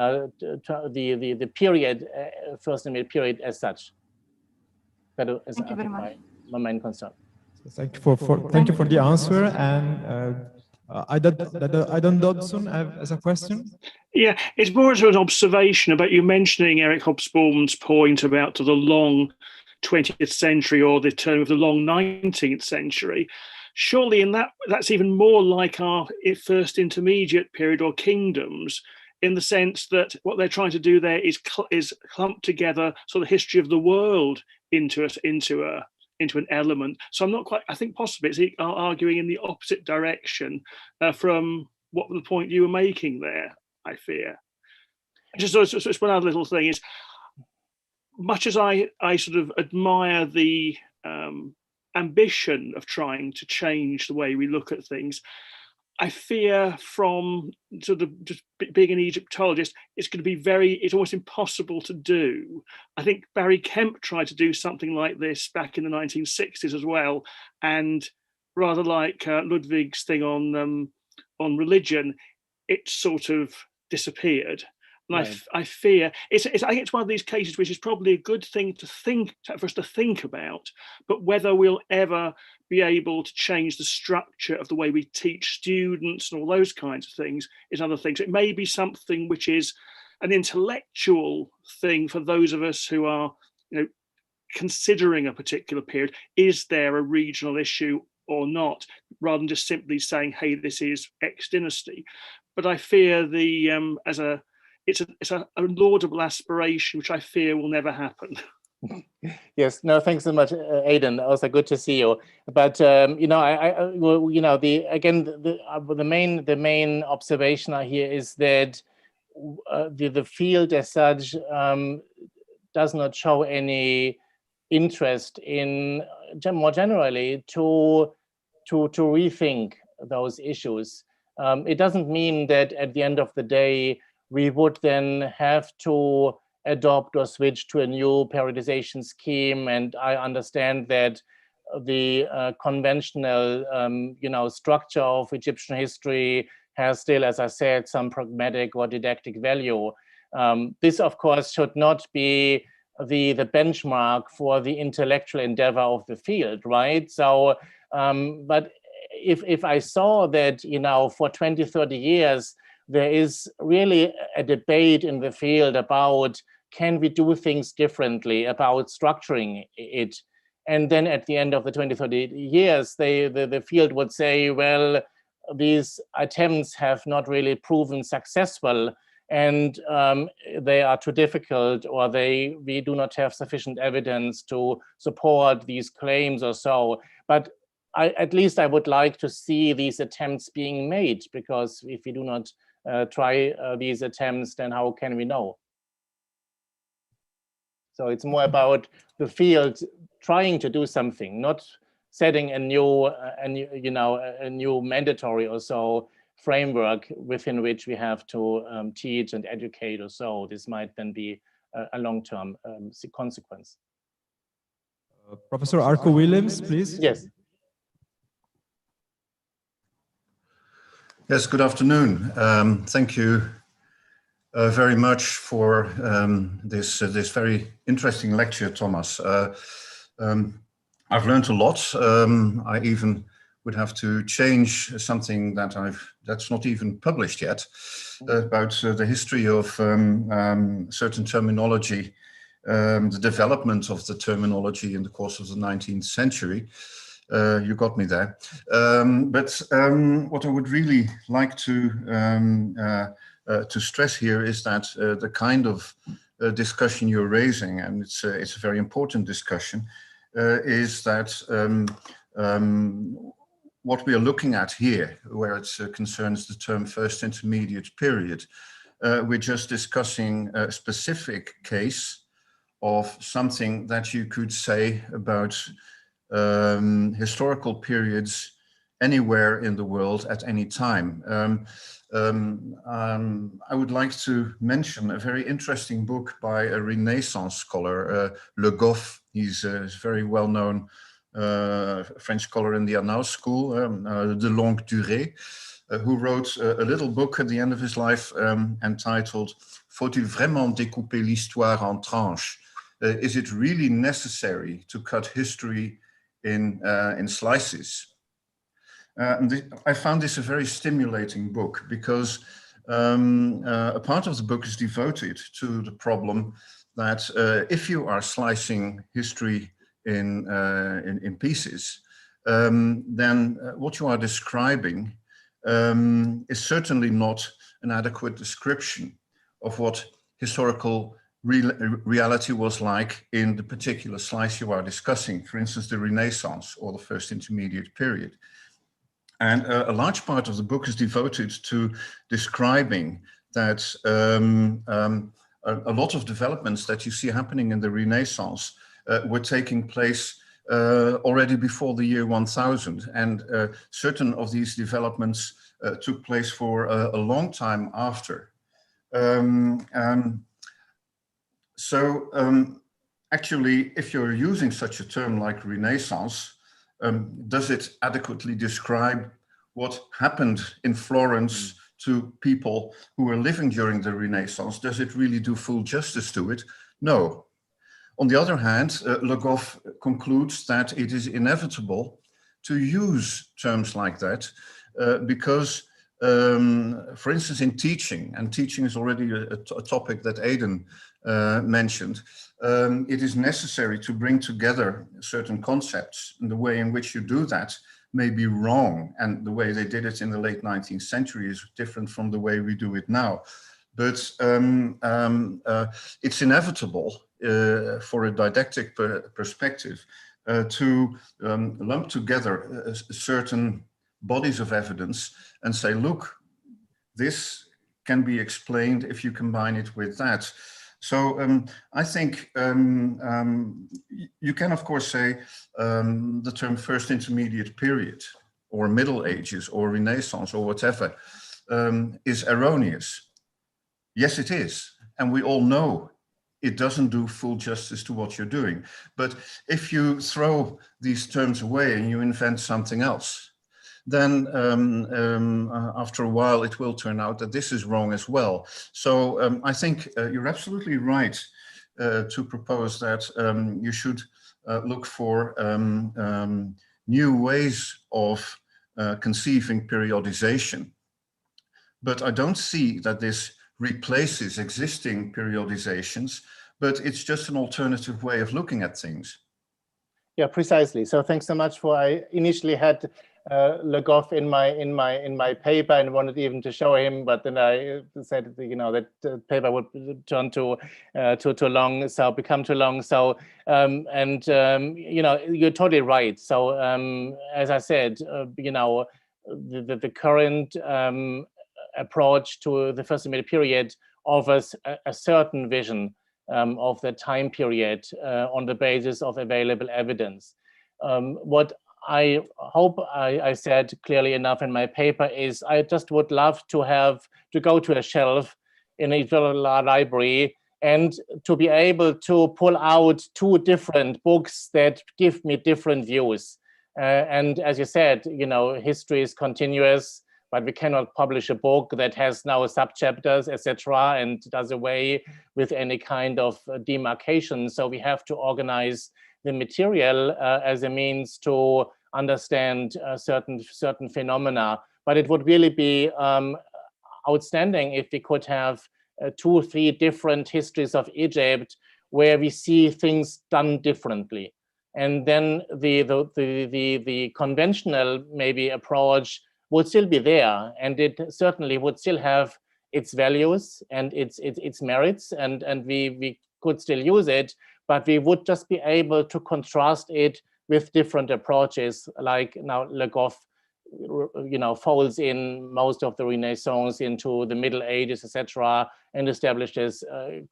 period, first and middle period as such. That is, Thank you very much. my main concern. Thank you for the answer. And Aidan Dodson has a question. Yeah, it's more as an observation about you mentioning Eric Hobsbawm's point about the long 20th century or the turn of the long 19th century. Surely in that's even more like our first intermediate period or kingdoms, in the sense that what they're trying to do there is clump together sort of history of the world into an element. So I'm not quite, I think possibly it's arguing in the opposite direction from what the point you were making there, I fear. Just one other little thing is, much as I sort of admire the ambition of trying to change the way we look at things, I fear from sort of just being an Egyptologist, it's almost impossible to do. I think Barry Kemp tried to do something like this back in the 1960s as well. And rather like Ludwig's thing on religion, it sort of disappeared. And right. I fear I think it's one of these cases which is probably a good thing for us to think about, but whether we'll ever be able to change the structure of the way we teach students and all those kinds of things is another thing. So it may be something which is an intellectual thing for those of us who are, considering a particular period. Is there a regional issue or not, rather than just simply saying, hey, this is X dynasty. But I fear it's a laudable aspiration, which I fear will never happen. Yes, no, thanks so much, Aidan. Also good to see you. But the main observation I hear is that the field as such does not show any interest in more generally to rethink those issues. It doesn't mean that at the end of the day we would then have to adopt or switch to a new periodization scheme. And I understand that conventional, structure of Egyptian history has still, as I said, some pragmatic or didactic value. This, of course, should not be the benchmark for the intellectual endeavor of the field, right? So, but if I saw that, for 20, 30 years, there is really a debate in the field about, can we do things differently, about structuring it? And then at the end of the 20, 30 years, the field would say, well, these attempts have not really proven successful, and they are too difficult, or we do not have sufficient evidence to support these claims or so. But at least I would like to see these attempts being made, because if we do not try these attempts, then how can we know? So it's more about the field trying to do something, not setting a new mandatory or so framework within which we have to teach and educate or so. This might then be a long-term consequence. Professor Arco Williams, please. Yes. Yes, good afternoon. Thank you very much for this very interesting lecture, Thomas. I've learned a lot. I even would have to change something that's not even published yet about the history of certain terminology, the development of the terminology in the course of the 19th century. You got me there. But what I would really like to stress here is that the kind of discussion you're raising, and it's a very important discussion, is that what we are looking at here, where it concerns the term first intermediate period, we're just discussing a specific case of something that you could say about historical periods anywhere in the world at any time. I would like to mention a very interesting book by a Renaissance scholar, Le Goff. He's a very well-known French scholar in the Annales school, de longue durée, who wrote a little book at the end of his life entitled Faut-il vraiment découper l'histoire en tranches? Is it really necessary to cut history in slices? I found this a very stimulating book, because a part of the book is devoted to the problem that if you are slicing history in pieces, then what you are describing is certainly not an adequate description of what historical reality was like in the particular slice you are discussing, for instance, the Renaissance or the first intermediate period. And a large part of the book is devoted to describing that a lot of developments that you see happening in the Renaissance were taking place already before the year 1000. And certain of these developments took place for a long time after. Actually, if you're using such a term like Renaissance, does it adequately describe what happened in Florence to people who were living during the Renaissance? Does it really do full justice to it? No. On the other hand, Le Goff concludes that it is inevitable to use terms like that because, for instance, in teaching, and teaching is already a topic that Aidan mentioned, it is necessary to bring together certain concepts, and the way in which you do that may be wrong, and the way they did it in the late 19th century is different from the way we do it now. But it's inevitable for a didactic perspective to lump together certain bodies of evidence and say, look, this can be explained if you combine it with that. So I think you can, of course, say the term first intermediate period or Middle Ages or Renaissance or whatever is erroneous. Yes, it is. And we all know it doesn't do full justice to what you're doing. But if you throw these terms away and you invent something else, then after a while it will turn out that this is wrong as well. So I think you're absolutely right to propose that you should look for new ways of conceiving periodization. But I don't see that this replaces existing periodizations, but it's just an alternative way of looking at things. Yeah, precisely. So thanks so much for. I initially had Le Goff in my paper and wanted even to show him, but then I said, you know, that the paper would turn too long, so become too long. So you know, you're totally right. So as I said, you know, the current approach to the first intermediate period offers a certain vision of the time period on the basis of available evidence. What I hope I said clearly enough in my paper is I just would love to go to a shelf in a library and to be able to pull out 2 different books that give me different views. And as you said, you know, history is continuous, but we cannot publish a book that has now subchapters, etc., and does away with any kind of demarcation. So we have to organize the material as a means to understand certain phenomena. But it would really be outstanding if we could have 2 or 3 different histories of Egypt where we see things done differently. And then the conventional maybe approach would still be there, and it certainly would still have its values and its merits, and we could still use it, but we would just be able to contrast it with different approaches, like now Le Goff, you know, folds in most of the Renaissance into the Middle Ages, etc., and establishes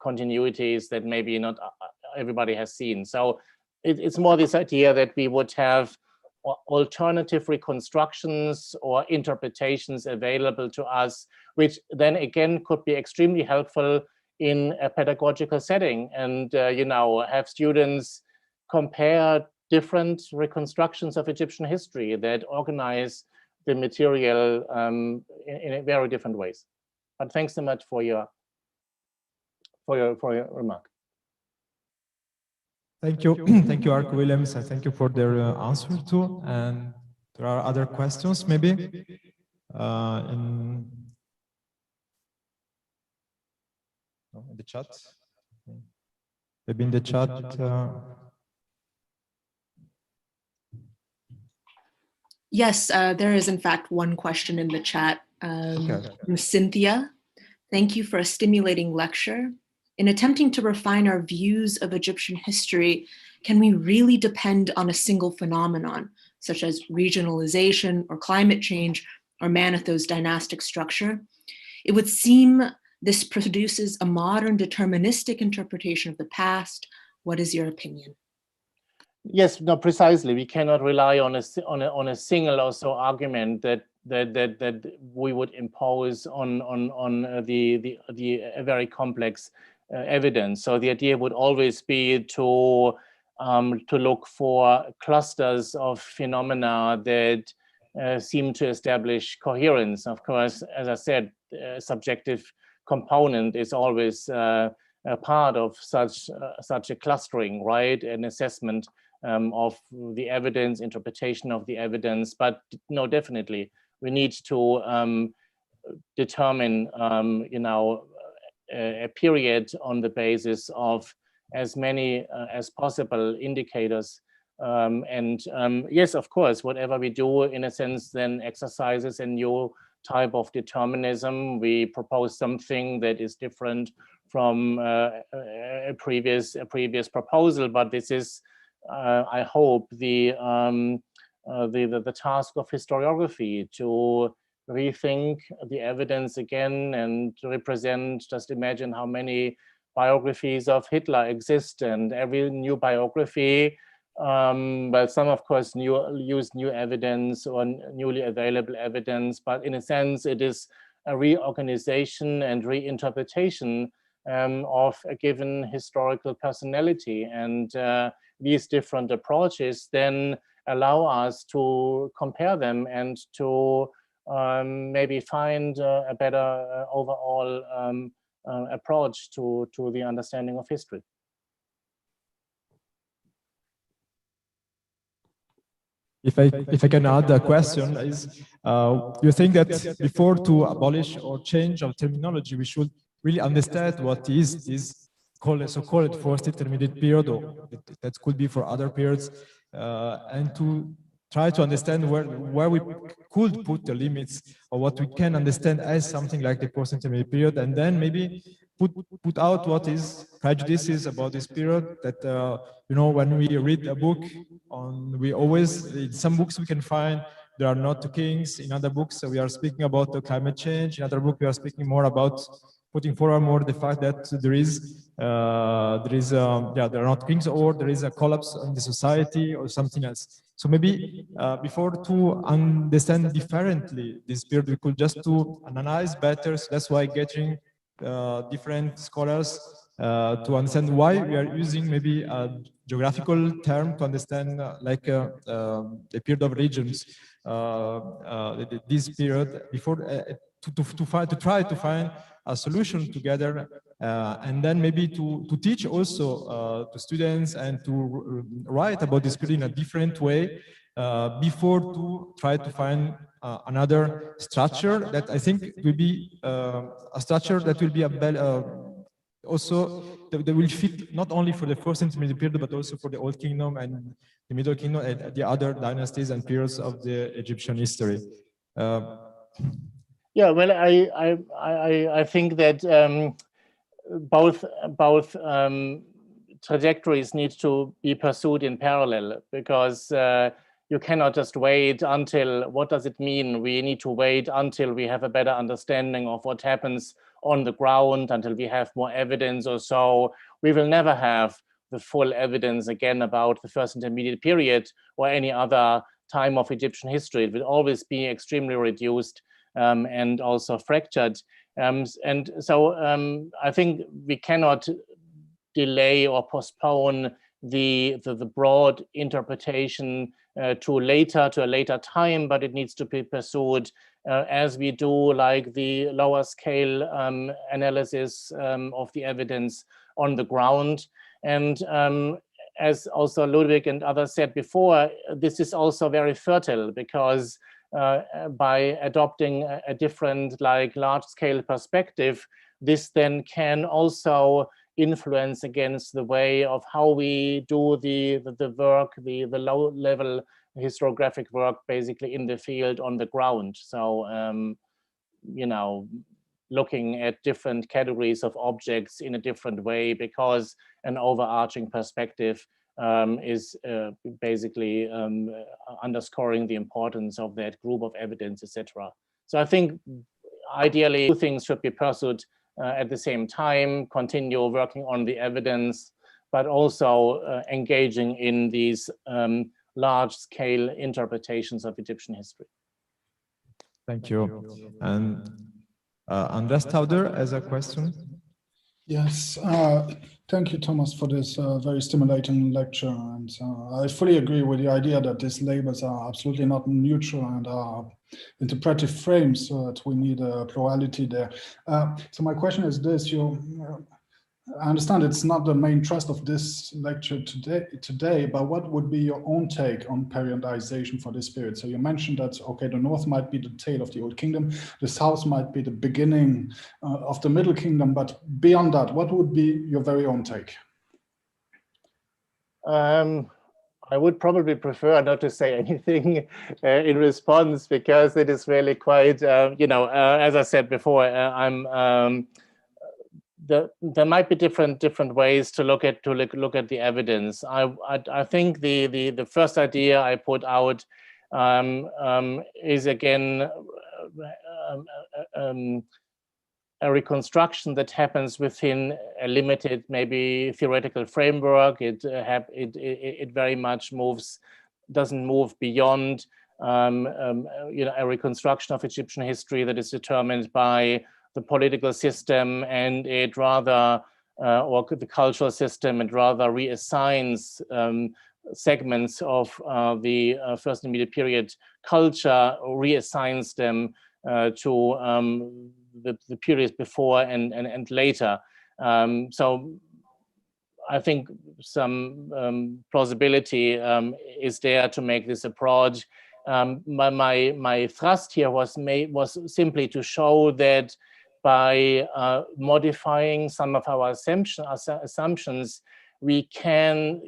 continuities that maybe not everybody has seen. So it's more this idea that we would have alternative reconstructions or interpretations available to us, which then again could be extremely helpful in a pedagogical setting, and you know, have students compare different reconstructions of Egyptian history that organize the material in very different ways. But thanks so much for your remark. Thank you. Thank you, Ark Williams, and thank you for their answer too. And there are other questions maybe in the chat. Maybe in the chat. Yes, there is in fact one question in the chat from Cynthia. Thank you for a stimulating lecture. In attempting to refine our views of Egyptian history, can we really depend on a single phenomenon, such as regionalization or climate change or Manetho's dynastic structure? It would seem this produces a modern deterministic interpretation of the past. What is your opinion? Yes, no, precisely. We cannot rely on a single or so argument that we would impose on the very complex evidence. So the idea would always be to look for clusters of phenomena that seem to establish coherence. Of course, as I said, subjective component is always a part of such a clustering, right? An assessment of the evidence, interpretation of the evidence. But no, definitely, we need to determine, you know, a period on the basis of as many as possible indicators. Yes, of course, whatever we do, in a sense, then exercises a new type of determinism. We propose something that is different from a previous proposal, but this is, I hope, the task of historiography, to rethink the evidence again and represent. Just imagine how many biographies of Hitler exist, and every new biography, well, some of course use new evidence or newly available evidence, but in a sense it is a reorganization and reinterpretation of a given historical personality. And these different approaches then allow us to compare them and to maybe find a better overall approach to the understanding of history. If I can add a question, is you think that before to abolish or change our terminology, we should really understand what is this so-called first intermediate period, or that could be for other periods, and to try to understand where we could put the limits, or what we can understand as something like the first intermediate period, and then maybe put out what is prejudices about this period. That you know, when we read a book we always, in some books we can find there are not two kings, in other books we are speaking about the climate change, in other book we are speaking more about putting forward more the fact that there are not kings, or there is a collapse in the society or something else. So maybe before to understand differently this period, we could just to analyze better. So that's why getting different scholars to understand why we are using maybe a geographical term to understand the period of regions, this period, before to try to find a solution together, and then maybe to teach also to students and to write about this period in a different way, before to try to find another structure that I think will be a structure that will be also that will fit not only for the first intermediate period, but also for the Old Kingdom and the Middle Kingdom and the other dynasties and periods of the Egyptian history. Yeah, well, I think that both trajectories need to be pursued in parallel, because you cannot just wait until, what does it mean? We need to wait until we have a better understanding of what happens on the ground, until we have more evidence or so. We will never have the full evidence again about the first intermediate period or any other time of Egyptian history. It will always be extremely reduced and also fractured. And so I think we cannot delay or postpone the broad interpretation to a later time, but it needs to be pursued as we do like the lower scale analysis of the evidence on the ground. And as also Ludwig and others said before, this is also very fertile, because by adopting a different, like, large-scale perspective, this then can also influence against the way of how we do the work, the low-level historiographic work, basically in the field on the ground. So, you know, looking at different categories of objects in a different way, because an overarching perspective is basically underscoring the importance of that group of evidence, etc. So I think ideally 2 things should be pursued at the same time: continue working on the evidence, but also engaging in these large-scale interpretations of Egyptian history. Thank you. And Andreas Tauder has a question. Yes, thank you, Thomas, for this very stimulating lecture. And I fully agree with the idea that these labels are absolutely not neutral and are interpretive frames, so that we need a plurality there. So my question is this: I understand it's not the main thrust of this lecture today, but what would be your own take on periodization for this period? So you mentioned that, okay, the North might be the tail of the Old Kingdom, the South might be the beginning of the Middle Kingdom, but beyond that, what would be your very own take? I would probably prefer not to say anything in response, because it is really quite, as I said before, there might be different ways to look at the evidence. I think the first idea I put out is again a reconstruction that happens within a limited, maybe theoretical framework. It very much doesn't move beyond a reconstruction of Egyptian history that is determined by the political system, and it rather, or the cultural system, it rather reassigns segments of the first intermediate period culture, reassigns them to the periods before and later. So I think some plausibility is there to make this approach. My thrust here was simply to show that by modifying some of our assumptions, we can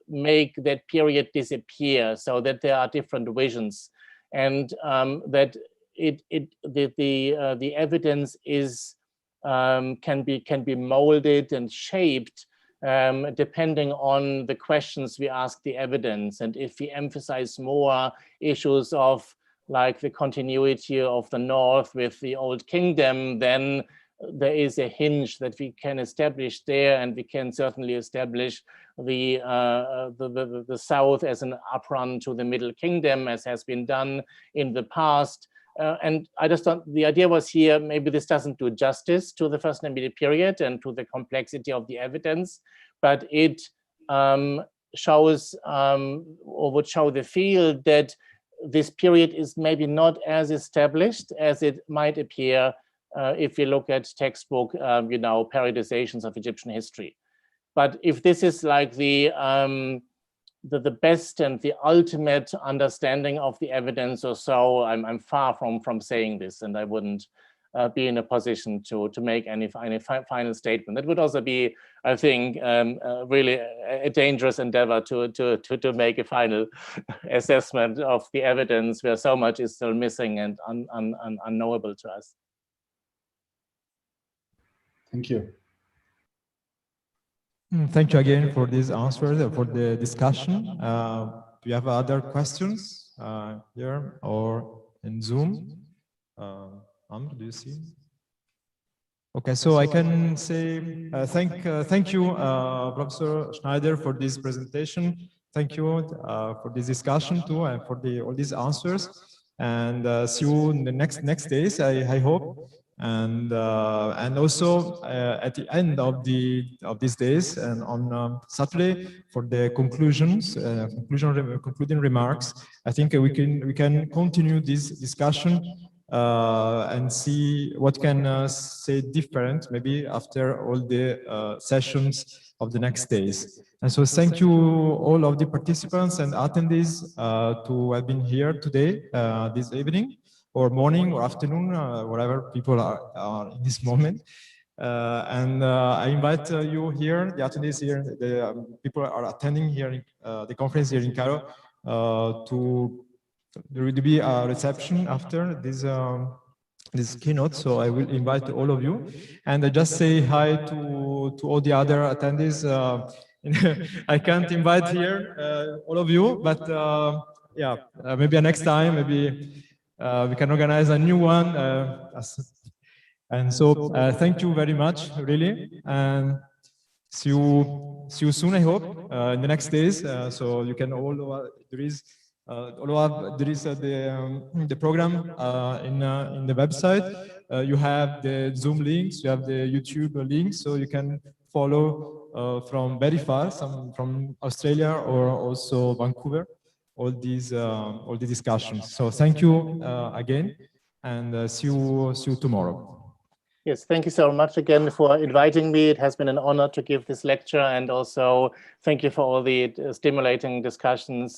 make that period disappear, so that there are different visions, and that the evidence is can be molded and shaped depending on the questions we ask the evidence. And if we emphasize more issues of like the continuity of the North with the Old Kingdom, then there is a hinge that we can establish there, and we can certainly establish the South as an uprun to the Middle Kingdom, as has been done in the past. And I just thought the idea was here, maybe this doesn't do justice to the first intermediate period and to the complexity of the evidence, but it shows or would show the field that this period is maybe not as established as it might appear if you look at textbook, periodizations of Egyptian history. But if this is like the best and the ultimate understanding of the evidence or so, I'm far from saying this, and I wouldn't be in a position to make any final statement. That would also be, I think, really a dangerous endeavor to make a final assessment of the evidence where so much is still missing and unknowable to us. Thank you. Thank you again for these answers, for the discussion. Do you have other questions here or in Zoom? Do you see? Okay, so I can say thank you, Professor Schneider, for this presentation. Thank you for this discussion too, and for all these answers. And see you in the next days, I hope. And also at the end of these days and on Saturday for the concluding remarks, I think we can continue this discussion and see what can say different maybe after all the sessions of the next days. And so thank you all of the participants and attendees to have been here today, this evening, or morning or afternoon, wherever people are in this moment. And I invite you here, the attendees here, the people are attending here, the conference here in Cairo, there will be a reception after this keynote, so I will invite all of you. And I just say hi to all the other attendees. I can't invite here all of you, but yeah, maybe next time, maybe we can organize a new one. And so thank you very much, really, and see you soon, I hope, in the next days. So you can all there is the program in the website. You have the Zoom links, you have the YouTube links, so you can follow from very far, some from Australia or also Vancouver, all these discussions. So thank you again, and see you tomorrow. Yes, thank you so much again for inviting me. It has been an honor to give this lecture, and also thank you for all the stimulating discussion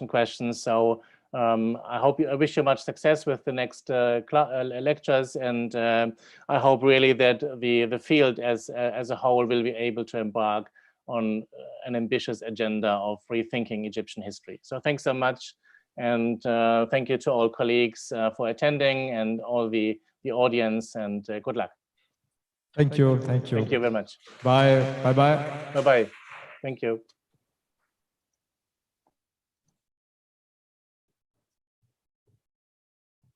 questions. So I wish you much success with the next lectures, and I hope really that the field as a whole will be able to embark on an ambitious agenda of rethinking Egyptian history. So thanks so much, and thank you to all colleagues for attending, and all the audience, and good luck. Thank you. Thank you. Thank you very much. Bye. Bye-bye. Bye-bye. Thank you.